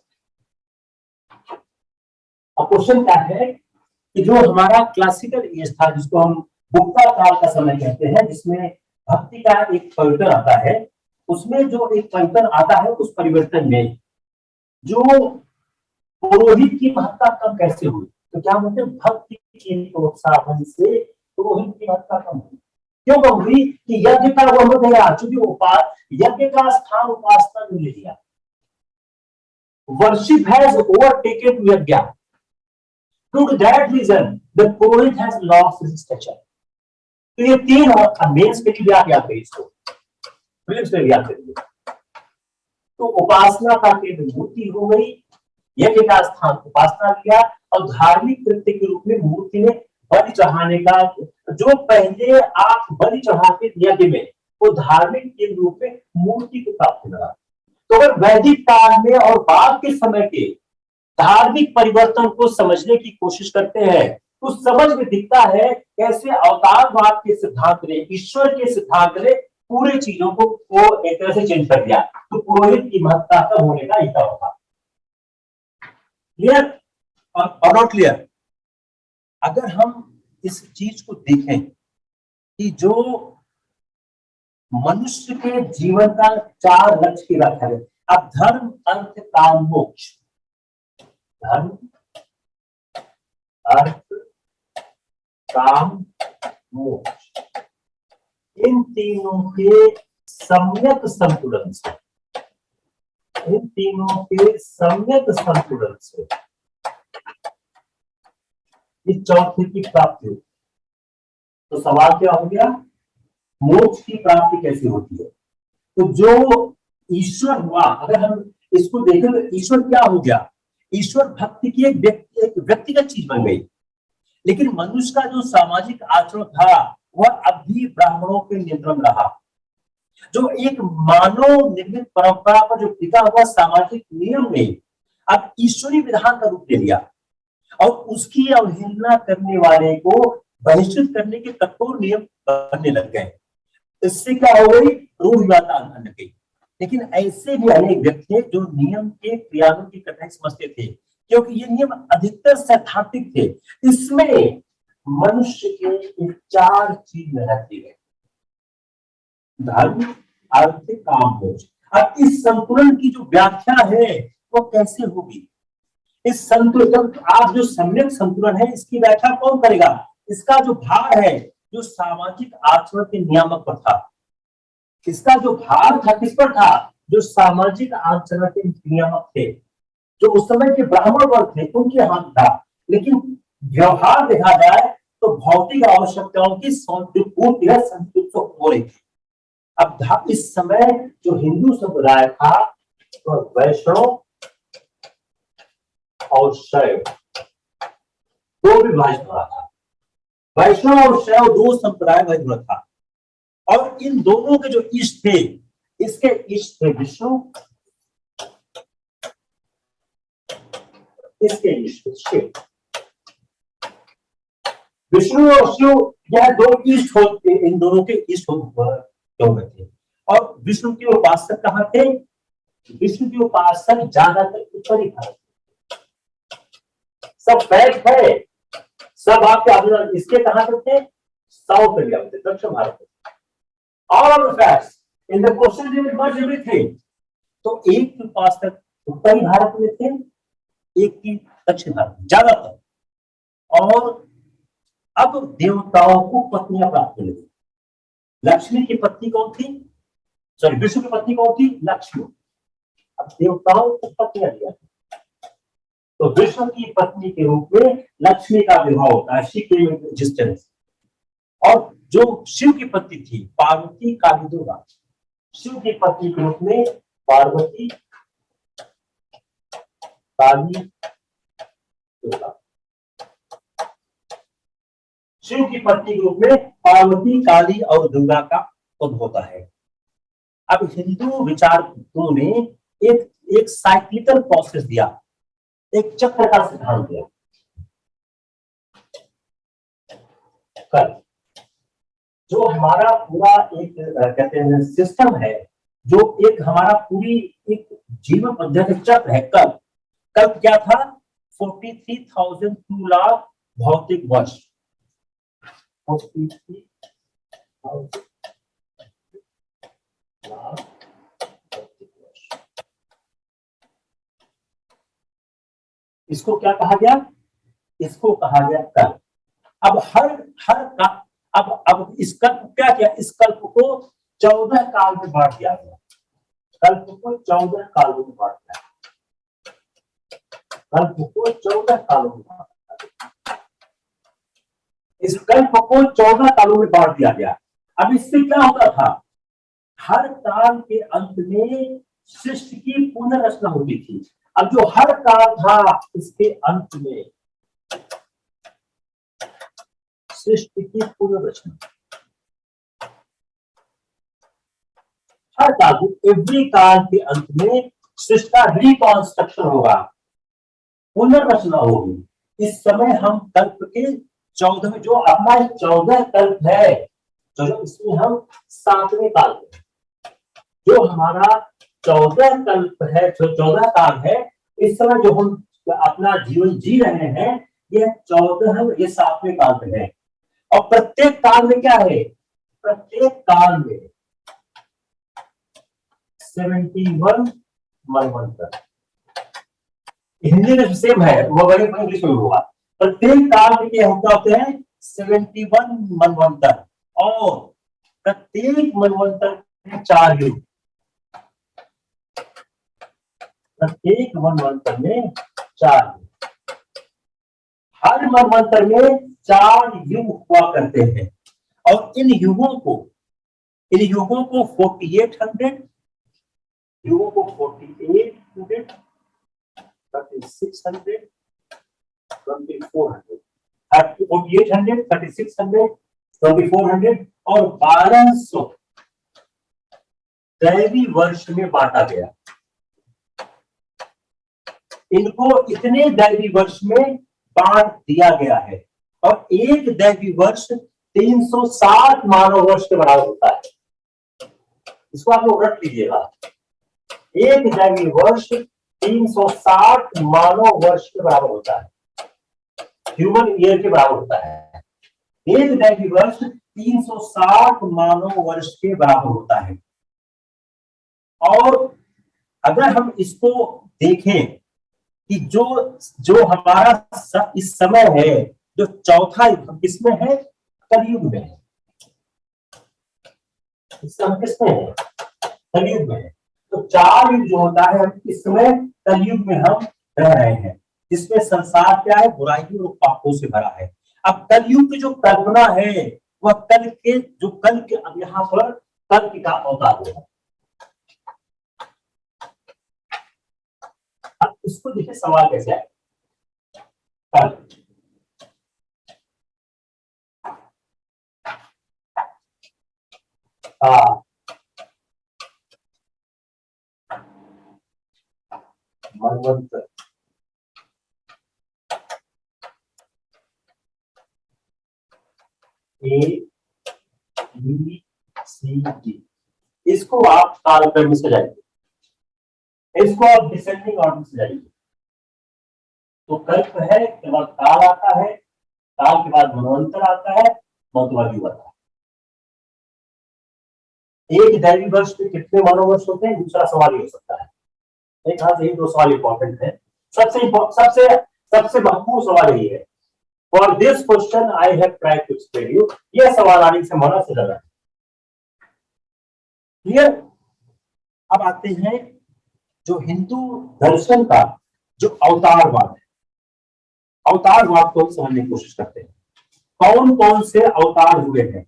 अब क्वेश्चन क्या है कि जो हमारा क्लासिकल एज था, जिसको हम गुप्ता काल का समय कहते हैं, जिसमें भक्ति का एक परिवर्तन आता है, उसमें जो एक परिवर्तन आता है, उस परिवर्तन में जो पुरोहित की महत्ता कम कैसे हुई, तो क्या बोलते हैं, भक्ति के प्रोत्साहन से पुरोहित की महत्ता कम हुई। क्यों कम हुई कि यज्ञ का वो हो गया, चूंकि यज्ञ का स्थान उपासना ने ले लिया। वर्शिप हैज ओवरटेकन यज्ञ, to that reason the purohit has lost his stature। तो ये 3 मेंस के लिए आप याद करिए इसको, फिलिप्स में याद करिए। तो उपासना का केंद्र मूर्ति हो गई, यज्ञ का स्थान उपासना लिया, और धार्मिक कृत्य के रूप में मूर्ति में बलि चढ़ाने का, जो पहले आप बलि चढ़ाते यज्ञ में, वो धार्मिक के रूप में मूर्ति को प्राप्त लगा। तो अगर वैदिक काल में और बाद के समय के धार्मिक परिवर्तन को समझने की कोशिश करते हैं, तो समझ में दिखता है कैसे अवतारवाद के सिद्धांत ने, ईश्वर के सिद्धांत ने पूरे चीजों को एक तरह से चेंज कर दिया। तो पुरोहित की महत्ता कम होने का इतना होगा। क्लियर और नॉट क्लियर? अगर हम इस चीज को देखें कि जो मनुष्य के जीवन का 4 लक्ष्य की व्याख्या है, अब धर्म, अर्थ, काम, मोक्ष। धर्म, अर्थ, काम, मोक्ष, इन तीनों के सम्यक संतुलन से, इन तीनों के सम्यक संतुलन से इस चौथे की प्राप्ति होती। तो सवाल क्या हो गया, मोक्ष की प्राप्ति कैसे होती है? तो जो ईश्वर हुआ, अगर हम इसको देखें तो ईश्वर क्या हो गया, ईश्वर भक्ति की एक व्यक्तिगत चीज बन गई। लेकिन मनुष्य का जो सामाजिक आचरण था वह अब भी ब्राह्मणों के नियंत्रण रहा। जो एक मानव निर्मित परंपरा पर जो टिका हुआ सामाजिक नियम ने अब ईश्वरीय विधान का रूप ले लिया, और उसकी अवहेलना करने वाले को बहिष्कृत करने के कठोर नियम बनने लग गए। इससे क्या हो गई, रूढ़िवादिता आने लग गई। लेकिन ऐसे भी अनेक व्यक्ति थे जो नियम के क्रियान्वयन की कठिनाई समझते थे, क्योंकि ये नियम अधिकतर सैद्धांतिक थे। इसमें मनुष्य के 4 चीज रहती है, धर्म, अर्थ, काम, मोक्ष। अब इस संतुलन की जो व्याख्या है वो कैसे होगी? इस संतुलन, आज जो सम्यक संतुलन है, इसकी व्याख्या कौन करेगा? इसका जो भार है, जो सामाजिक आचरण के नियामक पर था, इसका जो भार था किस पर था? जो सामाजिक आचरण के नियामक थे, जो उस समय के ब्राह्मण वर्ग थे, उनके हाथ था। लेकिन व्यवहार देखा जाए तो भौतिक आवश्यकताओं की पूर्ति संतुष्ट हो रही थी। अब इस समय जो हिंदू समुदाय था तो वैष्णव और शैव दो विभाजित हो रहा था। वैष्णव और शैव 2 संप्रदाय में जुड़ा था, और इन दोनों के जो इष्ट थे इसके इष्ट थे विष्णु, इसके इष्ट शिव। विष्णु और शिव यह दो इष्ट होते, इन दोनों के इष्ट होते थे। और विष्णु के उपासक कहाँ थे? विष्णु के उपासक ज्यादातर उत्तरी भारत, सब फैक्ट है, सब आपके इसके कहां पे थे? साउथ इंडिया में थे, दक्षिण भारत में। All facts in the question they will merge everything. तो एक के उपासक उत्तरी भारत में थे, एक की दक्षिण भारत में ज्यादातर। और अब देवताओं को पत्नियां प्राप्त हुई। लक्ष्मी की पत्नी कौन थी? सॉरी, विष्णु की पत्नी कौन थी? लक्ष्मी। अब देवताओं को पत्नियां दिया, तो विष्णु की पत्नी के रूप में लक्ष्मी का विवाह होता है, शी केम इनटू एग्जिस्टेंस। और जो शिव की पत्नी थी पार्वती काली दुर्गा, शिव की पत्नी के रूप में पार्वती काली दुर्गा, शिव की पत्नी के रूप में पार्वती काली और दुर्गा का उद्भव होता है। अब हिंदू विचारकों ने एक साइक्लिकल प्रोसेस दिया, एक चक्र का सिद्धांत दिया। कल जो हमारा पूरा एक कहते हैं सिस्टम है, जो एक हमारा पूरी एक जीवन पद्धति चक्र है। कल कल क्या था? 43,002 लाख भौतिक वर्ष, 43,000 लाख भौतिक वर्ष। इसको क्या कहा गया? इसको कहा गया कल। अब हर हर का अब इस कल्प क्या किया? इस कल्प को 14 काल में बांट दिया गया। कल्प को 14 कालों में बांट दिया, कल्प को 14 कालों में बांट दिया। इस कल्प को 14 कालों में बांट दिया गया। अब इससे क्या होता था? हर काल के अंत में सृष्टि की पुनर्रचना होती थी। अब जो हर काल था, इसके अंत में सृष्टि की पुनर्रचना, हर काल, एवरी काल के अंत में सृष्टि का रिकॉन्स्ट्रक्शन होगा, पुनर्रचना होगी। इस समय हम कल्प के 14 जो अपना 14 कल्प है, तो इसमें हम 7वें काल में, जो हमारा 14 कल्प है, जो 14 काल है, इस समय जो हम अपना जीवन जी रहे हैं, यह 14, ये 7वें काल में है। और प्रत्येक काल में क्या है? प्रत्येक काल में 71 मनवंतर। हिंदी में सेम है, वो बड़ी इंग्लिश में होगा। प्रत्येक काल में क्या होते हैं? 71 मनवंतर। और प्रत्येक मनवंतर में 4 युग, प्रत्येक मनवंतर में 4 युग, हर मनवंतर में 4 युग हुआ करते हैं। और इन युगों को 4800 युगों को 4800, 3600, 2400, 4800, 3600, 2400 और 1200 दैवी वर्ष में बांटा गया। इनको इतने दैवी वर्ष में बांट दिया गया है। और एक दैवी वर्ष 360 मानव वर्ष के बराबर होता है। इसको आप लोग रख लीजिएगा। एक दैवी वर्ष 360 मानव वर्ष के बराबर होता है, ह्यूमन ईयर के बराबर होता है। एक दैवी वर्ष 360 मानव वर्ष के बराबर होता है। और अगर हम इसको देखें कि जो हमारा इस समय है, जो चौथा युग किसमें है? कलयुग में है। इस समय किसमें है? कलयुग में है। तो 4 युग जो होता है, इस समय कलयुग में हम रह रहे हैं, जिसमें संसार क्या है? बुराइयों और पापों से भरा है। अब कलयुग की जो कल्पना है, वह कल के अब यहाँ पर कल का अवतार होगा। अब इसको देखिए सवाल कैसे है। कल मनवंतर, ए बी सी डी, इसको आप कालक्रम में सजाइए, इसको आप डिसेंडिंग ऑर्डर में सजाइए। तो कल्प है के बाद काल आता है, काल के बाद मनवंतर आता है, मध्य युग आता है। एक दैवी वर्ष में कितने मानव वर्ष होते हैं, दूसरा सवाल ही हो सकता है। एक हाथ यही दो सवाल इंपॉर्टेंट है। सबसे महत्वपूर्ण सवाल यही है। For this question I have tried to explain you, यह सवाल आने से मना से लगा। क्लियर। अब आते हैं जो हिंदू दर्शन का जो अवतारवाद है, अवतारवाद को समझने की कोशिश करते हैं। कौन कौन से अवतार हुए हैं?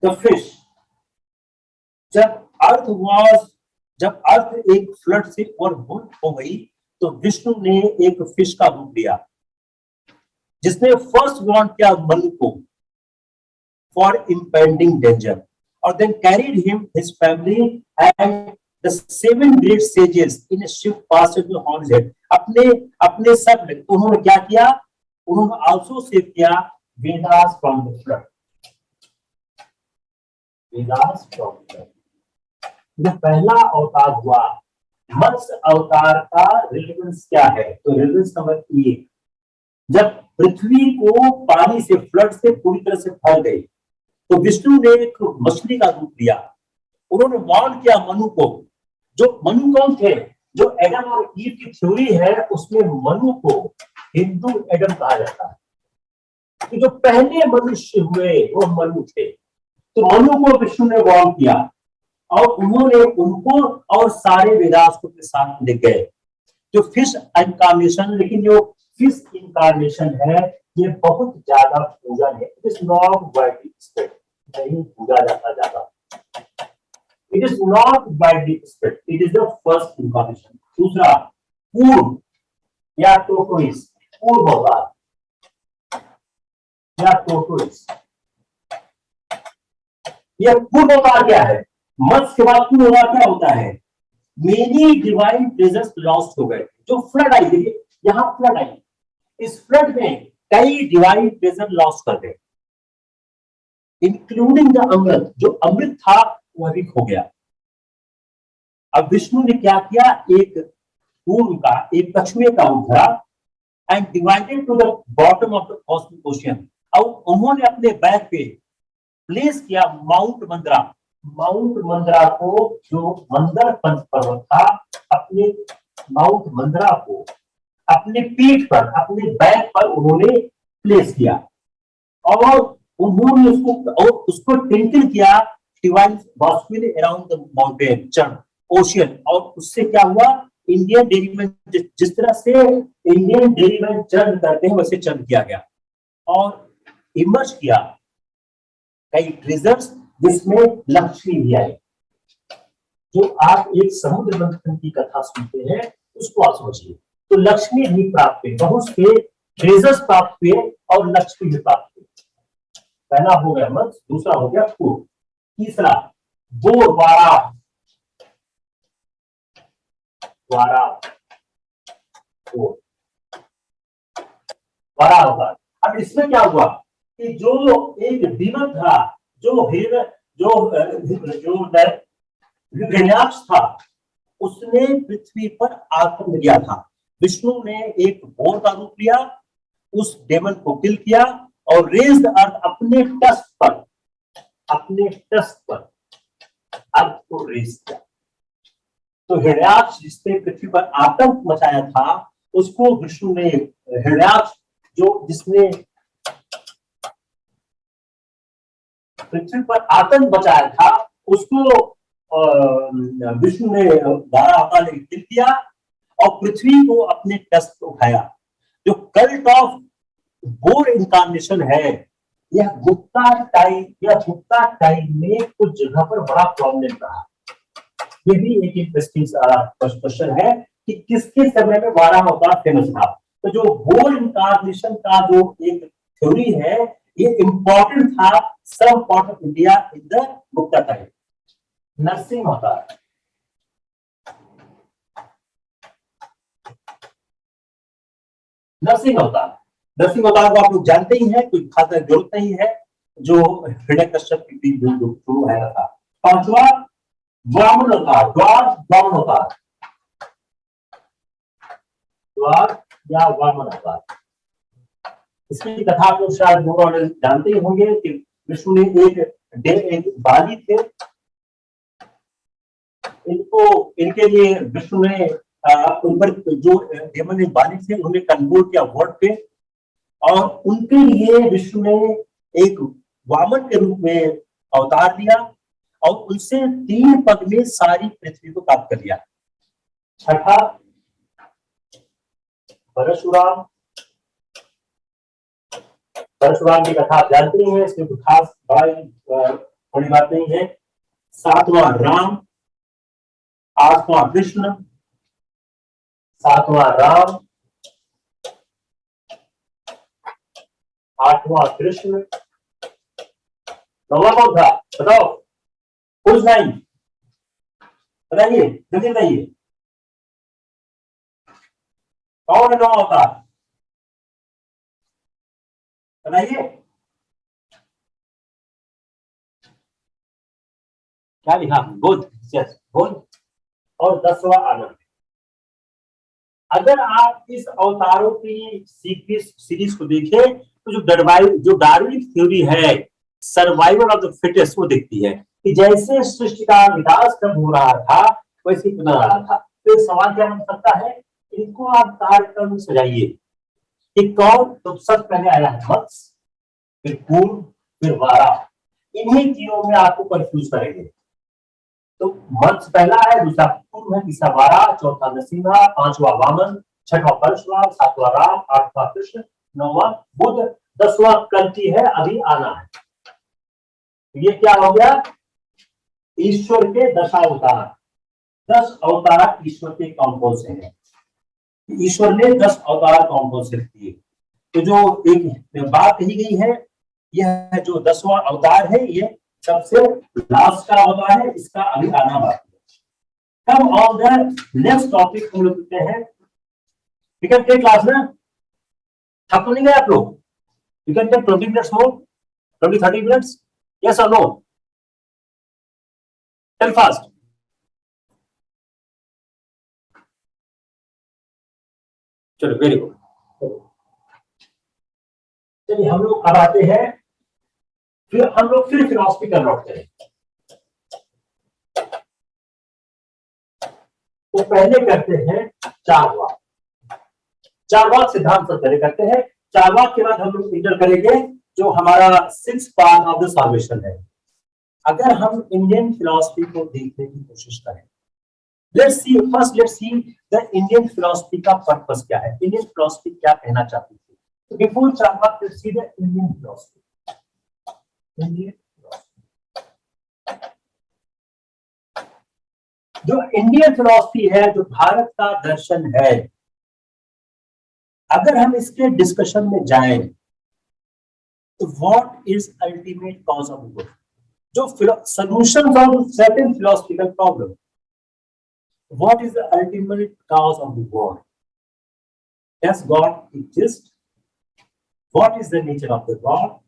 द फिश, जब अर्थ एक फ्लड से ओवरफ्लो हो गई तो विष्णु ने एक फिश का रूप लिया, जिसने फर्स्ट वार्न किया मनु को फॉर इंपेंडिंग डेंजर, और then carried him his family and the 7 great sages in ship passed on his head. अपने सब उन्होंने क्या किया? उन्होंने आल्सो सेव किया Vedas from the flood, Vedas from the flood. यह पहला अवतार हुआ। मत्स्य अवतार का रिलेवेंस क्या है? तो रिलेवेंस नंबर 1, जब पृथ्वी को पानी से फ्लड से पूरी तरह से भर गई तो विष्णु ने एक मछली का रूप लिया। उन्होंने वार्न किया मनु को। जो मनु कौन थे? जो एडम और ईव की थ्योरी है उसमें मनु को हिंदू एडम कहा जाता है। कि जो पहले मनुष्य हुए वो मनु थे। तो मनु को विष्णु ने वार्न किया और उन्होंने उनको और सारे वेदास को के साथ ले गए। जो फिश इनकार्नेशन, लेकिन जो फिश इनकार्नेशन है ये बहुत ज्यादा पूजन है। It is not widely spread, नहीं पूजा जाता ज्यादा। It is not widely spread, it is the first incarnation. दूसरा पूर्व या टोटोइस, पूर्व अवतार या टोटोइस। यह पूर्व अवतार क्या है? मत्स्य के बाद पूर्व अवतार क्या होता है? मेनी डिवाइन ट्रेजर्स लॉस्ट हो गए। जो फ्लड आई, देखिए यहां फ्लड आई, इस फ्लड में कई डिवाइन ट्रेजर लॉस्ट कर गए, इंक्लूडिंग द अमृत। जो अमृत था वह भी खो गया। अब विष्णु ने क्या किया? एक पूर्व का, एक कछुए का उधरा and divided to the bottom of the cosmic ocean. और उन्होंने अपने बैक पे प्लेस किया माउंट मंदरा। माउंट मंदरा को, जो मंदर पर्वत था, अपने माउंट मंदरा को अपने पीठ पर, अपने बैक पर उन्होंने प्लेस किया और उन्होंने उसको टिल्टिल किया divine basket around the mountain चरण ओशियन। और उससे क्या हुआ? इंडियन डेयरी में जिस तरह से इंडियन डेयरी में चरण करते हैं वैसे चरण किया गया और इमर्ज किया कई ट्रेजर्स, जिसमें लक्ष्मी भी आई। जो आप एक समुद्र मंथन की कथा सुनते हैं उसको आप समझिए। तो लक्ष्मी भी प्राप्त हुई, बहुत से ट्रेजर्स प्राप्त हुए और लक्ष्मी भी प्राप्त हुई। पहला हो गया मत्स्य, दूसरा हो गया पूर्व, तीसरा बोर वारा, वारा होगा। अब इसमें क्या हुआ कि जो एक डीमन था, जो हिरण्याक्ष था, उसने पृथ्वी पर आक्रमण किया था। विष्णु ने एक बोर का रूप लिया, उस डेमन को किल किया और रेज द अर्थ अपने टस्ट पर, अर्थ को रेज किया। तो हिरण्याक्ष जिसने पृथ्वी पर आतंक मचाया था उसको विष्णु ने, हिरण्याक्ष जो जिसने पृथ्वी पर आतंक मचाया था उसको विष्णु ने 12 अवतार ने किल किया और पृथ्वी को अपने टस्ट पर उठाया। जो कल्ट ऑफ बोर इनकार्नेशन है, यह गुप्ता टाइम में कुछ जगह पर बड़ा प्रॉब्लम रहा। ये भी एक इंटरेस्टिंग क्वेश्चन है कि किसके समय में 12 अवतार फेमस था। तो जो बोर इनकार्नेशन का जो एक थ्योरी है, ये इंपॉर्टेंट था, सब part of India in the Gupta time. Narasimha अवतार, नरसिंह अवतार, नरसिंह अवतार को आप लोग जानते ही हैं, कोई खास जरूरत नहीं है, जो हिरण्यकश्यप की जो शुरू है था। पांचवा वामन अवतार, द्वार वामन अवतार, द्वार या वामन अवतार। इसकी कथा आप लोग शायद जानते ही होंगे कि विष्णु ने एक बाली थे, इनके लिए विष्णु ने उन पर जो डेमन बाली थे उन्हें कंट्रोल किया वर्ड पे, और उनके लिए विष्णु ने एक वामन के रूप में अवतार लिया और उनसे 3 पग में सारी पृथ्वी को प्राप्त कर लिया। छठा परशुराम, परशुराम की कथा आप जानते हैं, इसमें कोई खास बड़ी बात नहीं है। 7वां राम, 8वां कृष्ण, 7वां राम, 8वां कृष्ण, 9वां कौन था बताओ, कुछ नहीं बताइए, जल्दी बताइए कौन है 9वां अवतार, बताइए क्या लिखा, बुद्ध, बुद्ध, और 10वां आनंद। अगर आप इस अवतारों की सीरीज को देखें तो जो डार्विन थ्योरी है सर्वाइवल ऑफ द फिटेस्ट वो दिखती है कि जैसे सृष्टि का विकास कब हो रहा था वैसे बना रहा था। तो एक सवाल क्या बन सकता है, इनको आप तारतम्य में सजाइए कि कौन तो सबसे पहले आया है, मत्स्य, फिर कूर्म, फिर वारा, इन्हीं तीनों में आपको कंफ्यूज करेंगे। तो मत्स्य पहला है, दूसरा कूर्म है, तीसरा वारा, चौथा नरसिंह, 5वां वामन, 6वां परशुराम, 7वां राम, 8वां कृष्ण, 9वां बुद्ध, 10वां कल्कि है, अभी आना है। ये क्या हो गया, ईश्वर के 10 अवतार। 10 अवतार ईश्वर के कौन कौन से हैं, ईश्वर ने 10 अवतार कौन कौन से किए। तो जो एक बात कही गई है, यह जो 10वां अवतार है ये सबसे लास्ट का अवतार है, इसका अभी आना बाकी है। Come on the next topic हम लोग करते हैं। यू कैन टेक क्लास ना, थक तो नहीं गए आप लोग, you can take 20 minutes more, 20-30 minutes, yes और नो, टेल फास्ट। चलो वेरी गुड। चलिए हम लोग अब आते हैं, फिर हम लोग फिर फिलॉसफी का लौटते हैं। तो पहले करते हैं चारवाक सिद्धांत पर पहले करते हैं। चारवाक के बाद हम लोग इंटर करेंगे जो हमारा 6th part of the solvation है। अगर हम इंडियन फिलॉसफी को देखने की कोशिश करें, let's see the Indian philosophy का पर्पस क्या है, इंडियन फिलॉसफी क्या कहना चाहती थी। तो before Charvaka let's see the Indian philosophy. जो इंडियन फिलॉसफी है, जो भारत का दर्शन है, अगर हम इसके डिस्कशन में जाएं तो what is ultimate cause of good, जो solutions of certain philosophical problem, what is the ultimate cause of the world, does God exist, what is the nature of the God,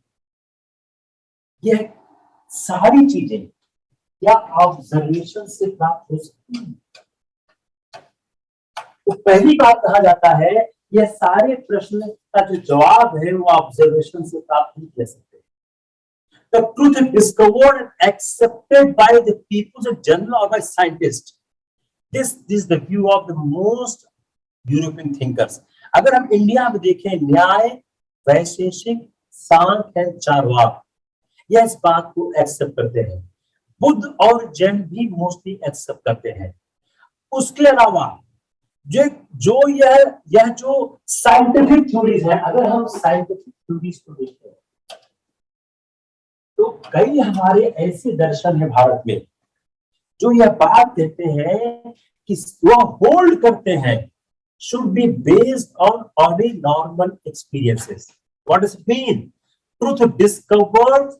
ये सारी चीजें क्या ऑब्जर्वेशन से प्राप्त हो सकती है। तो पहली बात कहा जाता है यह सारे प्रश्न का जो जवाब है वो ऑब्जर्वेशन से प्राप्त नहीं कर सकते। The truth is discovered and accepted by the people in general or by scientists. This is the view of the most European thinkers. अगर हम इंडिया में देखें, न्याय, वैशेषिक, सांख्य एंड चारवाक यह इस बात को एक्सेप्ट करते हैं। बुद्ध और जैन भी मोस्टली एक्सेप्ट करते हैं। उसके अलावा यह जो साइंटिफिक थ्योरीज है, अगर हम साइंटिफिक थ्योरीज को देखते हैं तो कई हमारे ऐसे दर्शन है भारत में जो यह बात कहते हैं कि वह होल्ड करते हैं should be based on only normal experiences. What does it mean? truth discovered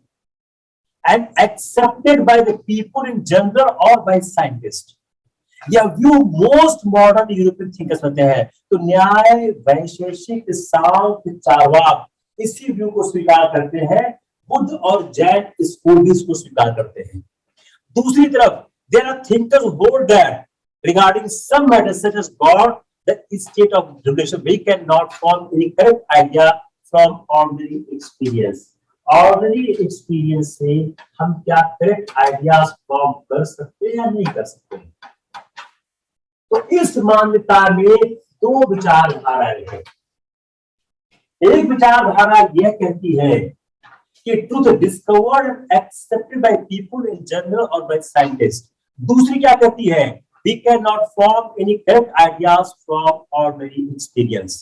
and accepted by the people in general or by scientists. यह view most modern European thinkers होते हैं। तो न्याय, वैशेषिक, सांख्य, चार्वाक इसी व्यू को स्वीकार करते हैं। बुद्ध और जैन स्कूल भी इसको स्वीकार करते हैं। दूसरी तरफ there are thinkers who hold that regarding some matters such as god the state of relation we can not form any correct idea from ordinary experience. Ordinary experience से हम क्या करेक्ट आइडियाज फॉर्म कर सकते हैं या नहीं कर सकते। तो इस मान्यता में दो विचारधाराएं हैं। एक विचारधारा यह कहती है कि truth discovered and accepted by people in general और बाय साइंटिस्ट। दूसरी क्या कहती है, we can not form any correct ideas from ordinary experience.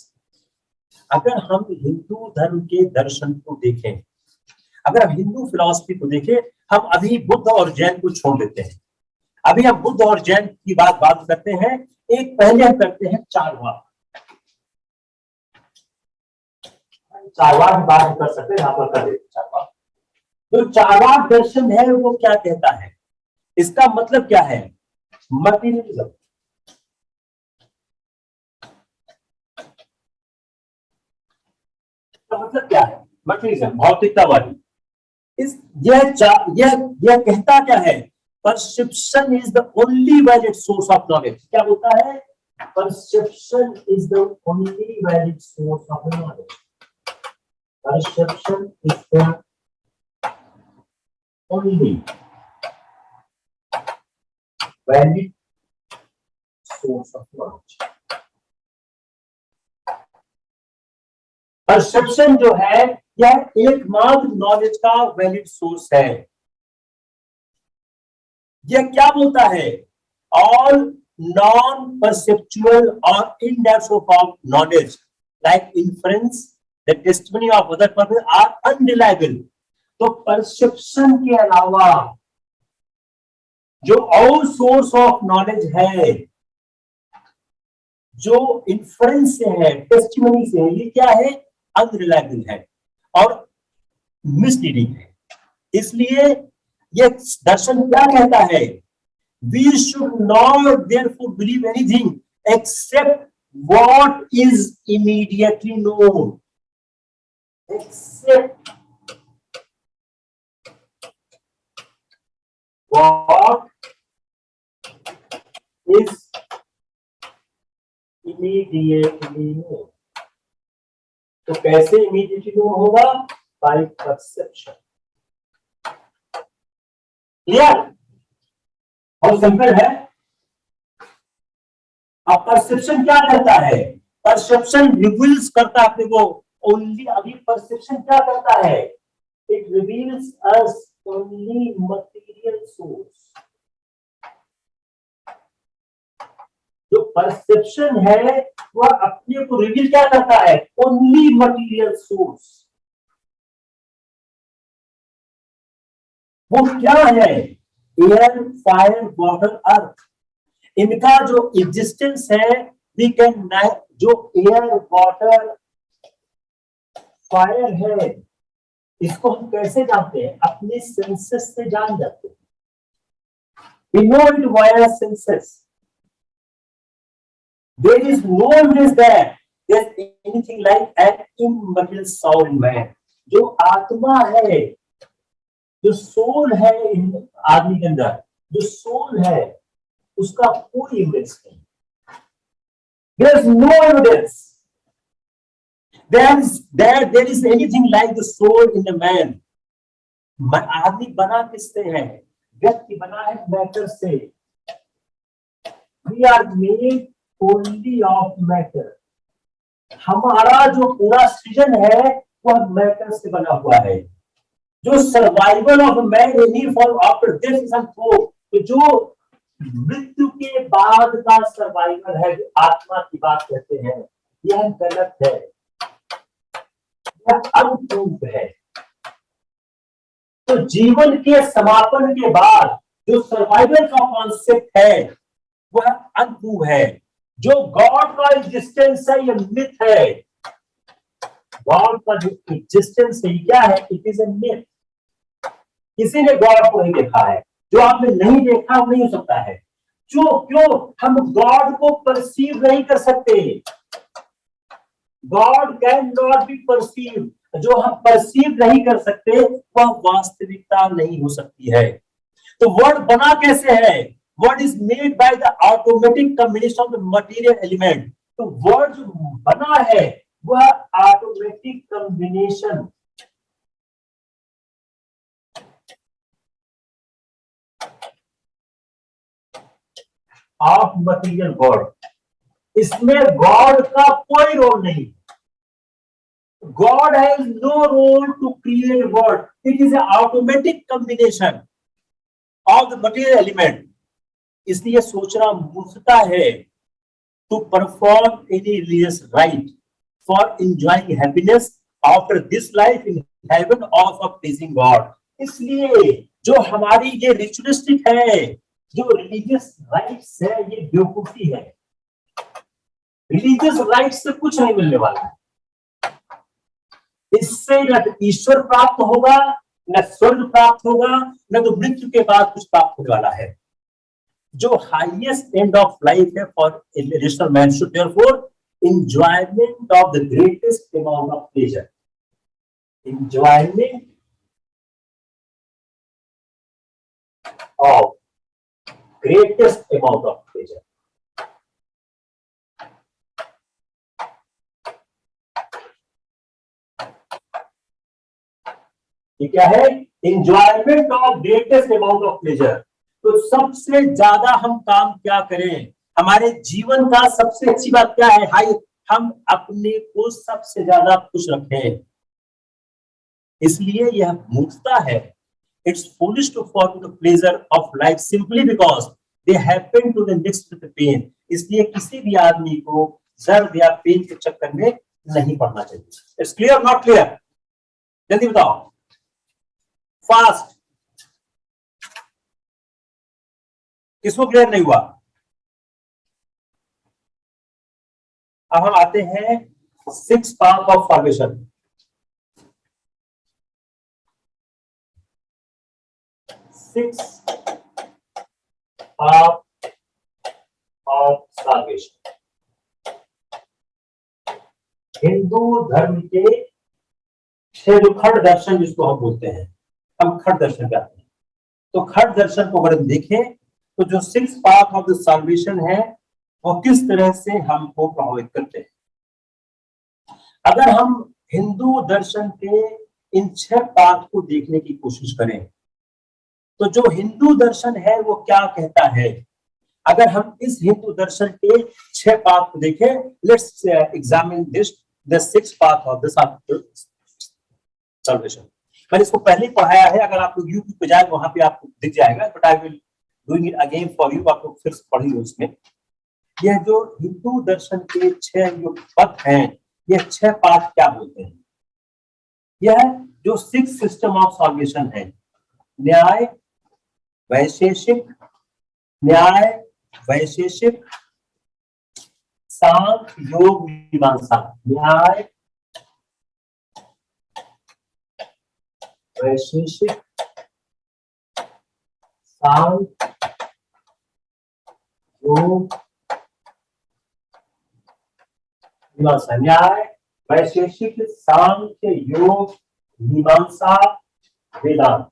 अगर हम हिंदू धर्म के दर्शन को देखें, अगर हम हिंदू फिलॉसफी को देखें, हम अभी बुद्ध और जैन को छोड़ देते हैं। अभी हम बुद्ध और जैन की बात करते हैं। एक पहले हम करते हैं चारवाक। चारवाक बात कर सकते हैं, यहां पर कर देते चारवाक। जो चारवाक दर्शन है वो क्या कहता है, इसका मतलब क्या है, मटीरियलिज्म। इसका मतलब क्या है, मटीरियलिज्म, भौतिकतावादी। यह कहता क्या है, perception is the only valid source of knowledge. क्या बोलता है, perception is the only valid source of knowledge. Perception is the only valid source of knowledge. Perception जो है यह एकमात्र नॉलेज का वैलिड सोर्स है। यह क्या बोलता है, ऑल नॉन परसेप्चुअल और in depth of knowledge like inference the testimony of other person are unreliable. तो परसेप्शन के अलावा जो और सोर्स ऑफ नॉलेज है, जो इन्फ्रेंस से है, टेस्टिमनी से है, ये क्या है, अनरिलायबल है और मिसलीडिंग है। इसलिए ये दर्शन क्या कहता है, we should not therefore believe anything except what is immediately known. Except what is immediately known. तो कैसे इमीडिएटली नोन होगा, बाय परसेप्शन। क्लियर, बहुत सिंपल है। अब परसेप्शन क्या करता है, परसेप्शन रिवील्स करता है अपने को ओनली। अभी परसेप्शन क्या करता है, it reveals us only material source. जो परसेप्शन है वह अपने को रिवील क्या करता है, ओनली मटेरियल सोर्स। वो क्या है, एयर, फायर, वाटर, अर्थ। इनका जो एग्जिस्टेंस है, वी कैन, जो एयर, वाटर, फायर है, इसको हम कैसे जानते हैं, अपने सेंसेस से जान जाते हैं। We know it via senses. There is no evidence that there is anything like an immaterial soul in man. जो आत्मा है, जो सोल है आदमी के अंदर, जो सोल है उसका कोई एविडेंस नहीं। There is no evidence there is anything like the soul in a man। आदमी बना किससे है, व्यक्ति बना है मैटर से। we are made only of matter। हमारा जो पूरा सृजन है वह मैटर से बना हुआ है। जो survival of man any for after death is unproved. तो जो मृत्यु के बाद का सर्वाइवल है, जो आत्मा की बात कहते हैं, यह गलत है, अनप्रूव्ड है। तो जीवन के समापन के बाद जो सर्वाइवल का कॉन्सेप्ट है वह अनप्रूव है। जो गॉड का एग्जिस्टेंस है यह मिथ है। गॉड का जो एग्जिस्टेंस है क्या है, इट इज ए मिथ। किसी ने गॉड को नहीं देखा है, जो आपने नहीं देखा वो नहीं हो सकता है। जो क्यों हम गॉड को परसीव नहीं कर सकते, God can not be perceive, जो हम परसीव नहीं कर सकते वह वास्तविकता नहीं हो सकती है। तो वर्ड बना कैसे है, word is made by the automatic combination of the material element. तो वर्ड जो बना है वह automatic combination of material word, इसमें गॉड का कोई रोल नहीं। God has no role to create a word. It is an automatic combination of the material element. इसलिए सोचना मूर्खता है to perform any religious rite for enjoying happiness after this life in heaven or for pleasing God. इसलिए जो हमारी ये ritualistic है, जो रिलीजियस राइट्स है, ये बेवकूफी है। रिलीजियस राइट्स से कुछ नहीं मिलने वाला है। इससे न तो ईश्वर प्राप्त होगा, न स्वर्ग प्राप्त होगा, न तो मृत्यु के बाद कुछ प्राप्त होने वाला है। जो हाईएस्ट एंड ऑफ लाइफ है for rational man should therefore enjoyment of the greatest amount of pleasure, enjoyment of greatest amount of pleasure. ये क्या है, enjoyment of greatest amount of pleasure. तो सबसे ज्यादा हम काम क्या करें, हमारे जीवन का सबसे अच्छी बात क्या है, हाई हम अपने को सबसे ज्यादा खुश रखें। इसलिए यह मूर्खता है। It's foolish to forget the pleasure of life simply because they happen to the mix with pain. इसलिए किसी भी आदमी को दर्द या पेन के चक्कर में नहीं पड़ना चाहिए। इट्स क्लियर नॉट क्लियर, जल्दी बताओ फास्ट, किसको क्लियर नहीं हुआ। अब हम आते हैं 6 path of solvation. 6 path of solvation Hindu धर्म के 6 जो खंड दर्शन जिसको हम बोलते हैं, हम खंड दर्शन कहते हैं। तो खंड दर्शन को अगर हम देखें तो जो 6 पाथ ऑफ द साल्वेशन है वो किस तरह से हमको प्रभावित करते हैं। अगर हम हिंदू दर्शन के इन 6 पाथ को देखने की कोशिश करें तो जो हिंदू दर्शन है वो क्या कहता है। अगर हम इस हिंदू दर्शन के 6 पाथ को देखें, let's examine this the 6 path of the salvation. मैंने इसको पहले पढ़ाया है, अगर आप लोग यूट्यूब पे जाए वहां पे आपको दिख जाएगा, but I will doing it again for you, आप लोग फिर से पढ़िए उसमें। यह जो हिंदू दर्शन के 6 जो पथ हैं, यह 6 पाठ क्या बोलते हैं। यह जो 6 सिस्टम ऑफ सॉल्वेशन है, न्याय वैशेषिक, न्याय वैशेषिक, सांख्य योग मीमांसा। न्याय वैशेषिक, सांख्य योग मीमांसा। न्याय वैशेषिक, सांख्य योग मीमांसा, वेदांत।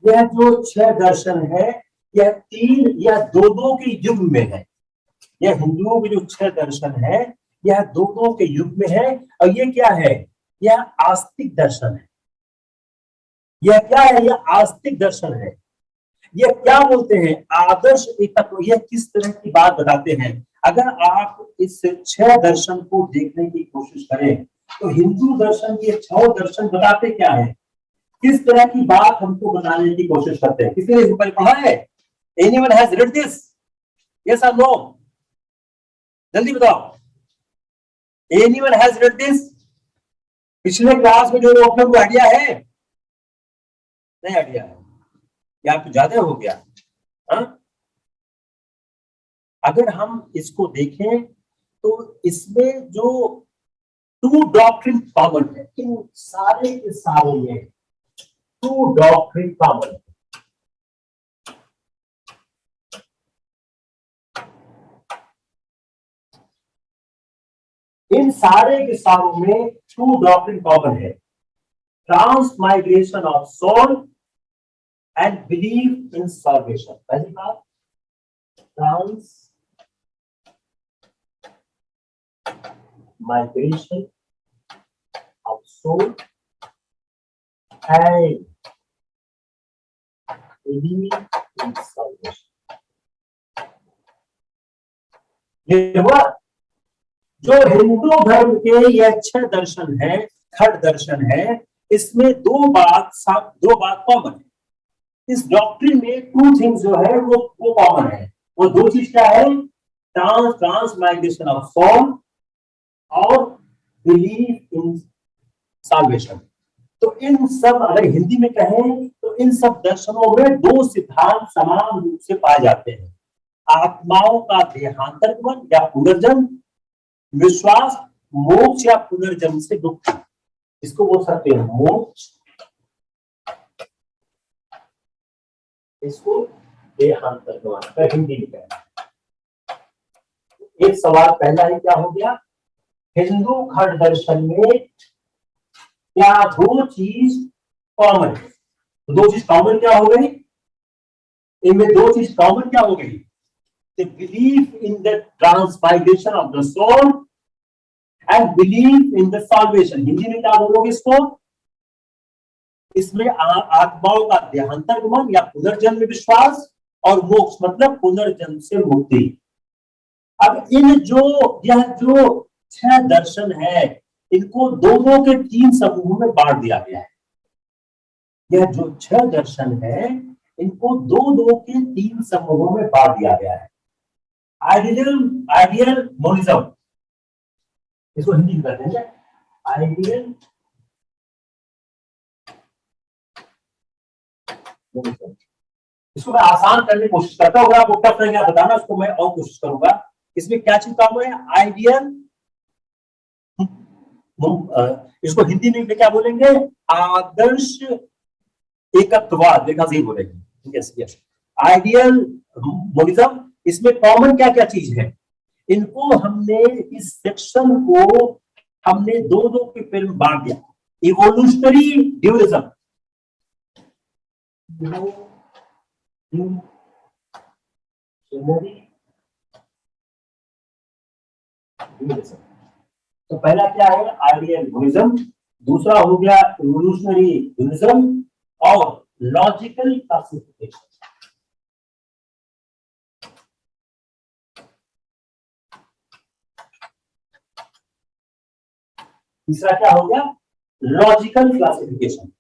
यह जो 6 दर्शन है यह 3 या 2 के युग में है। यह हिंदुओं के जो 6 दर्शन है यह 2 के युग में है। और ये क्या है, यह आस्तिक दर्शन है। यह क्या है, यह आस्तिक दर्शन है। यह क्या बोलते हैं, आदर्श एकत्व। यह किस तरह की बात बताते हैं। अगर आप इस 6 दर्शन को देखने की कोशिश करें तो हिंदू दर्शन के 6 दर्शन बताते क्या है, किस तरह की बात हमको बताने की कोशिश करते हैं। किसी ने इसको पहले पढ़ा है? Anyone has read this? Yes और नो? जल्दी बताओ। Anyone has read this? पिछले क्लास में जो अपने को आइडिया है? नहीं आइडिया है, या तो ज्यादा हो गया। हाँ, अगर हम इसको देखें तो इसमें जो टू डॉक्ट्रिन कॉमन है, इन सारे के सारे में टू डॉक्ट्रिन कॉमन है। इन सारे के सारों में टू डॉक्ट्रिन कॉमन है, transmigration of soul and believe in salvation. पहली बात, transmigration of soul and believe in salvation. ये हुआ जो हिंदू धर्म के ये 6 दर्शन है, थर्ड दर्शन है, इसमें दो बात कॉमन है। इस डॉक्ट्रिन में टू थिंग्स जो है वो कॉमन है। वो दो चीज क्या है, ट्रांसमाइग्रेशन ऑफ सोल और बिलीव इन साल्वेशन। तो इन सब, अगर हिंदी में कहें तो इन सब दर्शनों में दो सिद्धांत समान रूप से पाए जाते हैं, आत्माओं का देहांतरगमन या पुनर्जन्म, विश्वास मोक्ष या पुनर्जन्म से मुक्ति। इसको बोल सकते हैं मोक्ष, इसको देहांतरगमन अगर हिंदी में कहना। एक सवाल पहला ही क्या हो गया, हिंदू खंड दर्शन में क्या दो चीज कॉमन है? तो दो चीज कॉमन क्या हो गई, इनमें दो चीज कॉमन क्या हो गई, they believe in the transmigration of the soul and believe in the salvation। Hindi में क्या बोलोगे इसको, इसमें आत्माओं का देहांतरगमन या पुनर्जन्म में विश्वास और मोक्ष मतलब पुनर्जन्म से मुक्ति। अब इन यह जो 6 दर्शन है, इनको दोनों के 3 समूहों में बांट दिया गया है। यह जो 6 दर्शन है, इनको दो के 3 समूहों में बांट दिया गया है। आइडियल मोनिज्म, इसको हिंदी में कहते हैं आइडियल मोनिज्म। इसको मैं आसान करने की कोशिश करता हूँ, अगर आपको टफ लगे बताना, उसको मैं और कोशिश करूंगा। इसमें क्या चीज काम है, आइडियल, इसको हिंदी में क्या बोलेंगे, आदर्श एकत्ववाद, देखा सही बोलेंगे। Yes yes, ideal monism. इसमें कॉमन क्या क्या चीज है, इनको हमने, इस सेक्शन को हमने दो के फिल्म बांट दिया। इवोल्यूशनरी ड्यूरिज्म, तो पहला क्या है, आइडियल ड्यूरिज्म, दूसरा हो गया इवोल्यूशनरी ड्यूरिज्म और लॉजिकल क्लासिफिकेशन। तीसरा क्या हो गया, लॉजिकल क्लासिफिकेशन।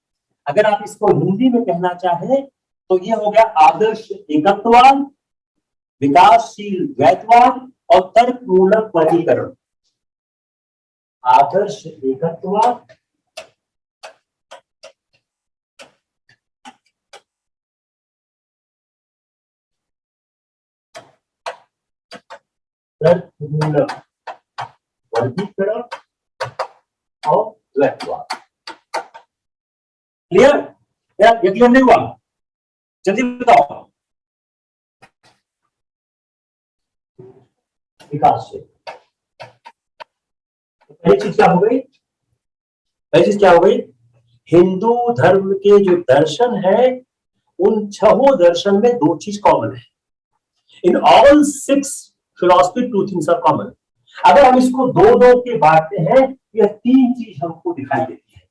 अगर आप इसको हिंदी में कहना चाहें तो ये हो गया आदर्श एकत्ववाद, विकासशील द्वैतवाद और तर्कमूलक वर्गीकरण। आदर्श एकत्ववाद, तर्कमूलक वर्गीकरण और द्वैतवाद। क्लियर? क्या ये क्लियर नहीं हुआ? जल्दी बताओ। विकासशील, पहली चीज क्या हो गई, पहली चीज क्या हो गई, हिंदू धर्म के जो दर्शन है, उन 6 दर्शन में दो चीज कॉमन है। In all 6 philosophy two things are common. अगर हम इसको दो के बांटते हैं, यह 3 चीज हमको दिखाई देती है,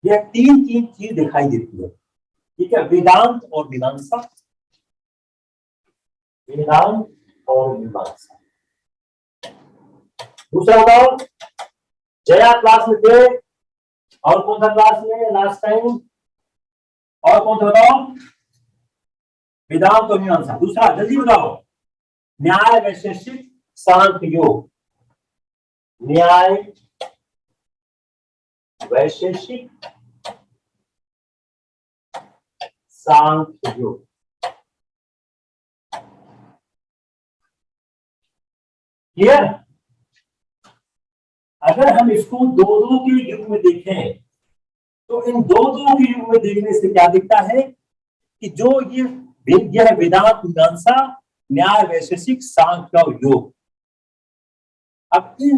यह तीन चीज दिखाई देती है। ठीक है, वेदांत और मीमांसा, वेदांत और मीमांसा। दूसरा बताओ, जया क्लास में थे और कौन सा क्लास में लास्ट टाइम, और कौन सा बताओ, वेदांत और मीमांसा। दूसरा जल्दी बताओ, न्याय वैशेषिक सांख्य योग, न्याय वैशेषिक सांख्य योग। क्लियर? अगर हम इसको दो दो के युग में देखें तो इन दो दो के युग में देखने से क्या दिखता है कि जो यह वेदांत मीमांसा न्याय वैशेषिक सांख्य और योग, अब इन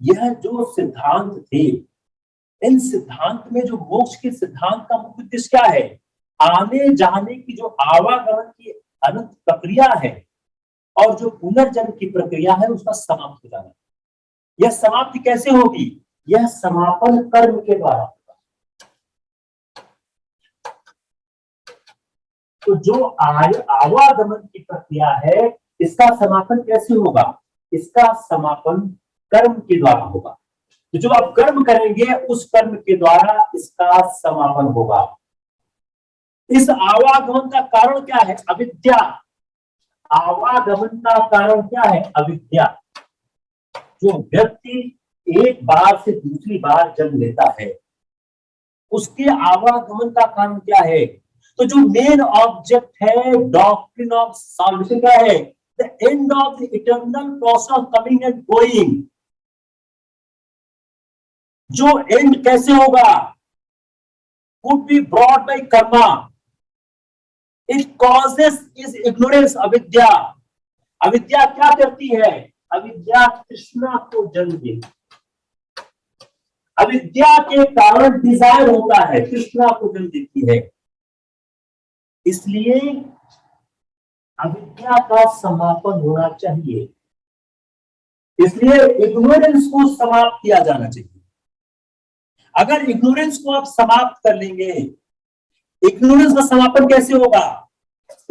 यह जो सिद्धांत थे, इन सिद्धांत में जो मोक्ष के सिद्धांत का मुख्य उद्देश्य क्या है? आने जाने की जो आवागमन की अनंत प्रक्रिया है और जो पुनर्जन्म की प्रक्रिया है उसका समाप्त हो जाना। यह समाप्ति कैसे होगी? यह समापन कर्म के द्वारा होगा। तो जो आवागमन की प्रक्रिया है इसका समापन कैसे होगा? इसका समापन कर्म के द्वारा होगा। तो जो आप कर्म करेंगे उस कर्म के द्वारा इसका समापन होगा। इस आवागमन का कारण क्या है? अविद्या। आवागमन का कारण क्या है? अविद्या। जो व्यक्ति एक बार से दूसरी बार जन्म लेता है उसके आवागमन का कारण क्या है? तो जो मेन ऑब्जेक्ट है डॉक्ट्रिन ऑफ सॉल्यूशन क्या है? The end of the eternal process of coming and going. जो एंड कैसे होगा? Could be brought by Karma. It causes is ignorance, अविद्या। अविद्या क्या करती है? अविद्या तृष्णा को जन्म देती। अविद्या के कारण डिजायर होता है, तृष्णा को जन्म देती है। इसलिए अविद्या का समापन होना चाहिए। इसलिए इग्नोरेंस को समाप्त किया जाना चाहिए। अगर इग्नोरेंस को आप समाप्त कर लेंगे, इग्नोरेंस का समापन कैसे होगा?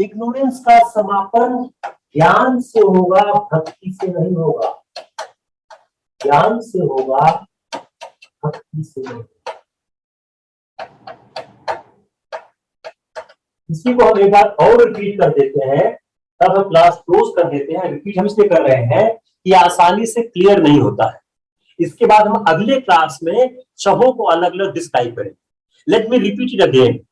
इग्नोरेंस का समापन ज्ञान से होगा, भक्ति से नहीं होगा। ज्ञान से होगा, भक्ति से नहीं। इसी को हम एक बार और रिपीट कर देते हैं, तब हम क्लास क्लोज कर देते हैं। रिपीट हम इसलिए कर रहे हैं कि आसानी से क्लियर नहीं होता है। इसके बाद हम अगले क्लास में शब्दों को अलग अलग डिस्क्राइब करेंगे। Let me repeat it again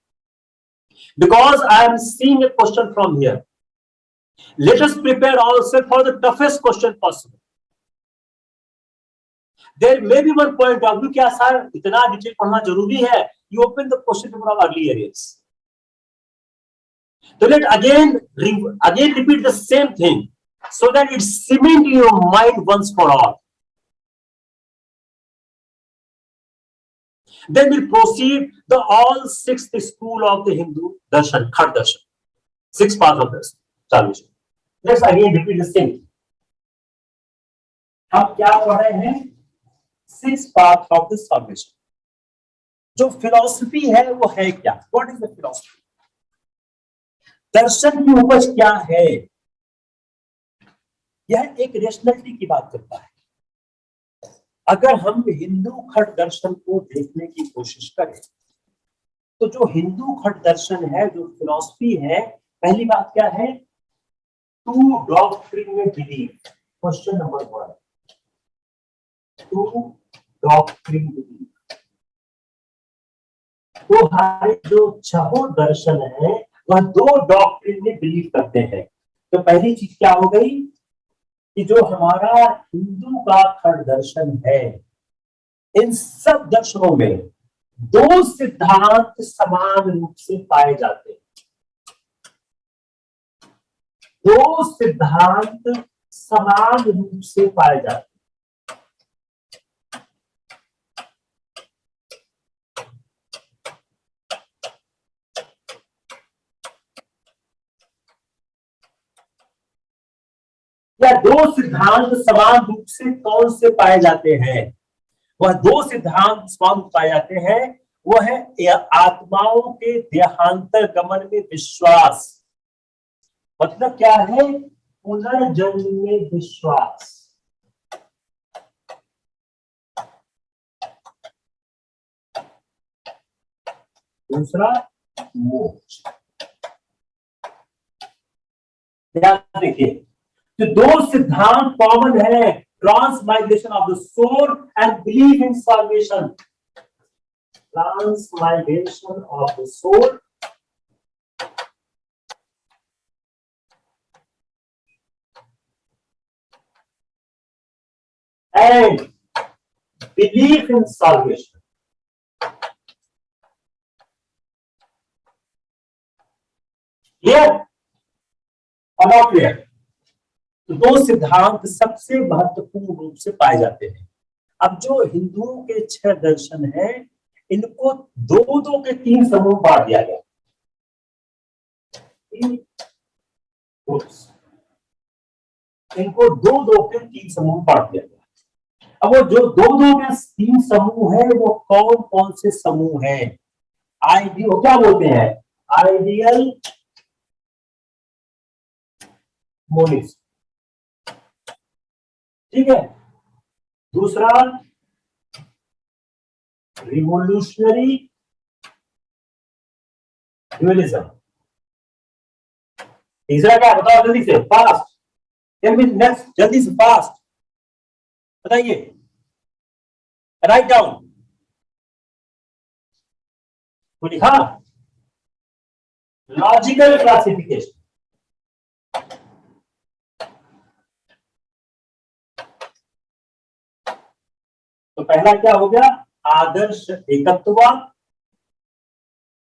because I am seeing a question from here. Let us prepare ourselves for the toughest question possible. There may be one point of view, क्या sir इतना detail पढ़ना जरूरी है? You open the question paper of earlier years. So let again repeat the same thing so that it's cement in your mind once for all. Then we'll proceed the all sixth school of the Hindu darshan, Khat darshan, six parts of this salvation. Let's again repeat the same. हम क्या पढ़ रहे हैं? Six parts of the salvation. जो philosophy है वो है क्या? What is the philosophy? दर्शन की उपज क्या है? यह एक रेशनलिटी की बात करता है। अगर हम हिंदू खट दर्शन को देखने की कोशिश करें तो जो हिंदू खट दर्शन है, जो फिलॉसफी है, पहली बात क्या है? टू डॉक्ट्रिन में believe. Question number 1, two doctrine believe. तो हमारे जो छह दर्शन है वह दो डॉक्ट्रिन में बिलीव करते हैं। तो पहली चीज क्या हो गई कि जो हमारा हिंदू का खट दर्शन है, इन सब दर्शनों में दो सिद्धांत समान रूप से पाए जाते हैं। दो सिद्धांत समान रूप से पाए जाते हैं। या दो सिद्धांत समान रूप से कौन से पाए जाते हैं? वह दो सिद्धांत समान रूप पाए जाते हैं, वह है आत्माओं के देहांतर गमन में विश्वास। मतलब क्या है? पुनर्जन्म में विश्वास। दूसरा मोक्ष। ध्यान देखिए, तो दो सिद्धांत कॉमन है, transmigration of the soul and believe in salvation. Transmigration of the soul and belief in salvation. Clear or not clear? तो दो सिद्धांत सबसे महत्वपूर्ण रूप से पाए जाते हैं। अब जो हिंदुओं के 6 दर्शन हैं, इनको दो दो के 3 समूह बांट दिया गया। इनको दो दो के 3 समूह बांट दिया गया। अब वो जो दो दो के 3 समूह है, वो कौन कौन से समूह हैं? आइडियल, क्या बोलते हैं, आइडियल मोनिस्ट, ठीक है। दूसरा रिवोल्यूशनरी ड्यूअलिज्म। तीसरा क्या, बताओ जल्दी से, फास्ट, नेक्स्ट, जल्दी से फास्ट बताइए, राइट डाउन। तो लिखा लॉजिकल क्लासिफिकेशन। तो पहला क्या हो गया, आदर्श एकत्ववाद।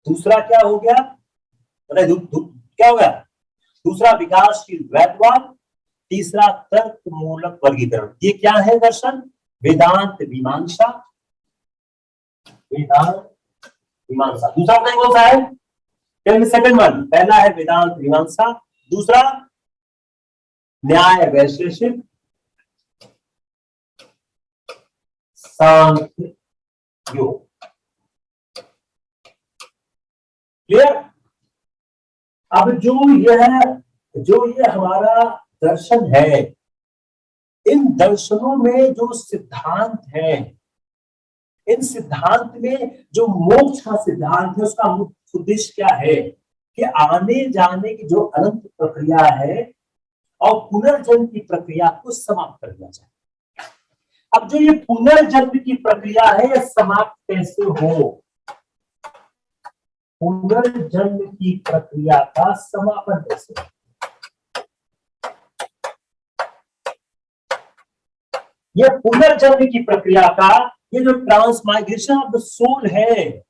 दूसरा क्या हो गया, क्या हो गया, दूसरा विकासशील द्वैतवाद। तीसरा तर्क मूलक वर्गीकरण। ये क्या है दर्शन, वेदांत मीमांसा, वेदांत मीमांसा। दूसरा कौन सा है, सेकंड वन। पहला है वेदांत मीमांसा, दूसरा न्याय वैशेषिक सांख्य योग। क्लियर? अब जो ये हमारा दर्शन है, इन दर्शनों में जो सिद्धांत है, इन सिद्धांत में जो मोक्ष का सिद्धांत है, उसका मुख्य उद्देश्य क्या है कि आने जाने की जो अनंत प्रक्रिया है और पुनर्जन्म की प्रक्रिया को समाप्त कर दिया जाए। अब जो ये पुनर्जन्म की प्रक्रिया है, यह समाप्त कैसे हो, पुनर्जन्म की प्रक्रिया का समापन कैसे हो? ये पुनर्जन्म की प्रक्रिया का, ये जो ट्रांसमाइग्रेशन ऑफ द सोल है,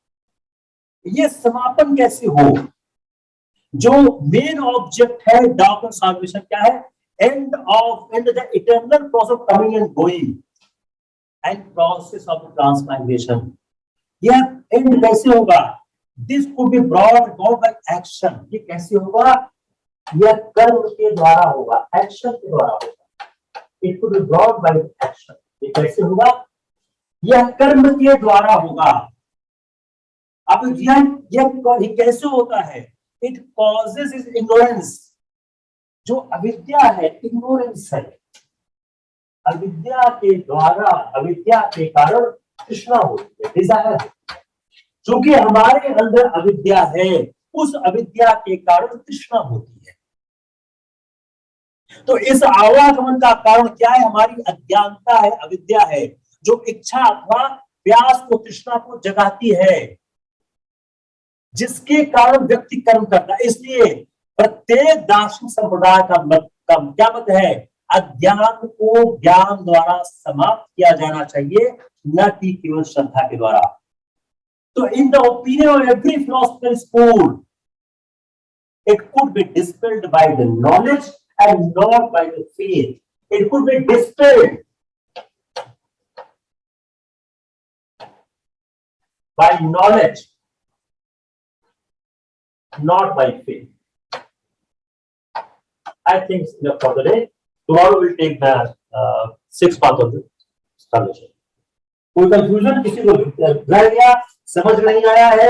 ये समापन कैसे हो? जो मेन ऑब्जेक्ट है डॉक्टर सॉल्यूशन क्या है, and the eternal process of coming and going and process of transmigration. यह एंड कैसे होगा? This could be brought about by action. ये कैसे होगा? यह कर्म के द्वारा होगा, एक्शन के द्वारा होगा। It could be brought by action. ये कैसे होगा? यह कर्म के द्वारा होगा। अब यह कैसे होता है? It causes is ignorance. जो अविद्या है, इग्नोरेंस है। अविद्या के द्वारा, अविद्या के कारण तृष्णा होती है, डिजायर होती है। क्योंकि हमारे अंदर अविद्या है, उस अविद्या के कारण तृष्णा होती है। तो इस आवागमन का कारण क्या है? हमारी अज्ञानता है, अविद्या है, जो इच्छा अथवा प्यास को, तृष्णा को जगाती है, जिसके कारण व्यक्ति कर्म करता है। इसलिए प्रत्येक दार्शनिक संप्रदाय का क्या मत है? अज्ञान को ज्ञान द्वारा समाप्त किया जाना चाहिए, न कि केवल श्रद्धा के द्वारा। तो in the opinion of every philosophical school, it could be dispelled by the knowledge and not by the faith. It could be dispelled by knowledge, not by faith. I think for the day, tomorrow we'll take the 6th part of the solution. कोई confusion किसी को रह गया, समझ नहीं आया है?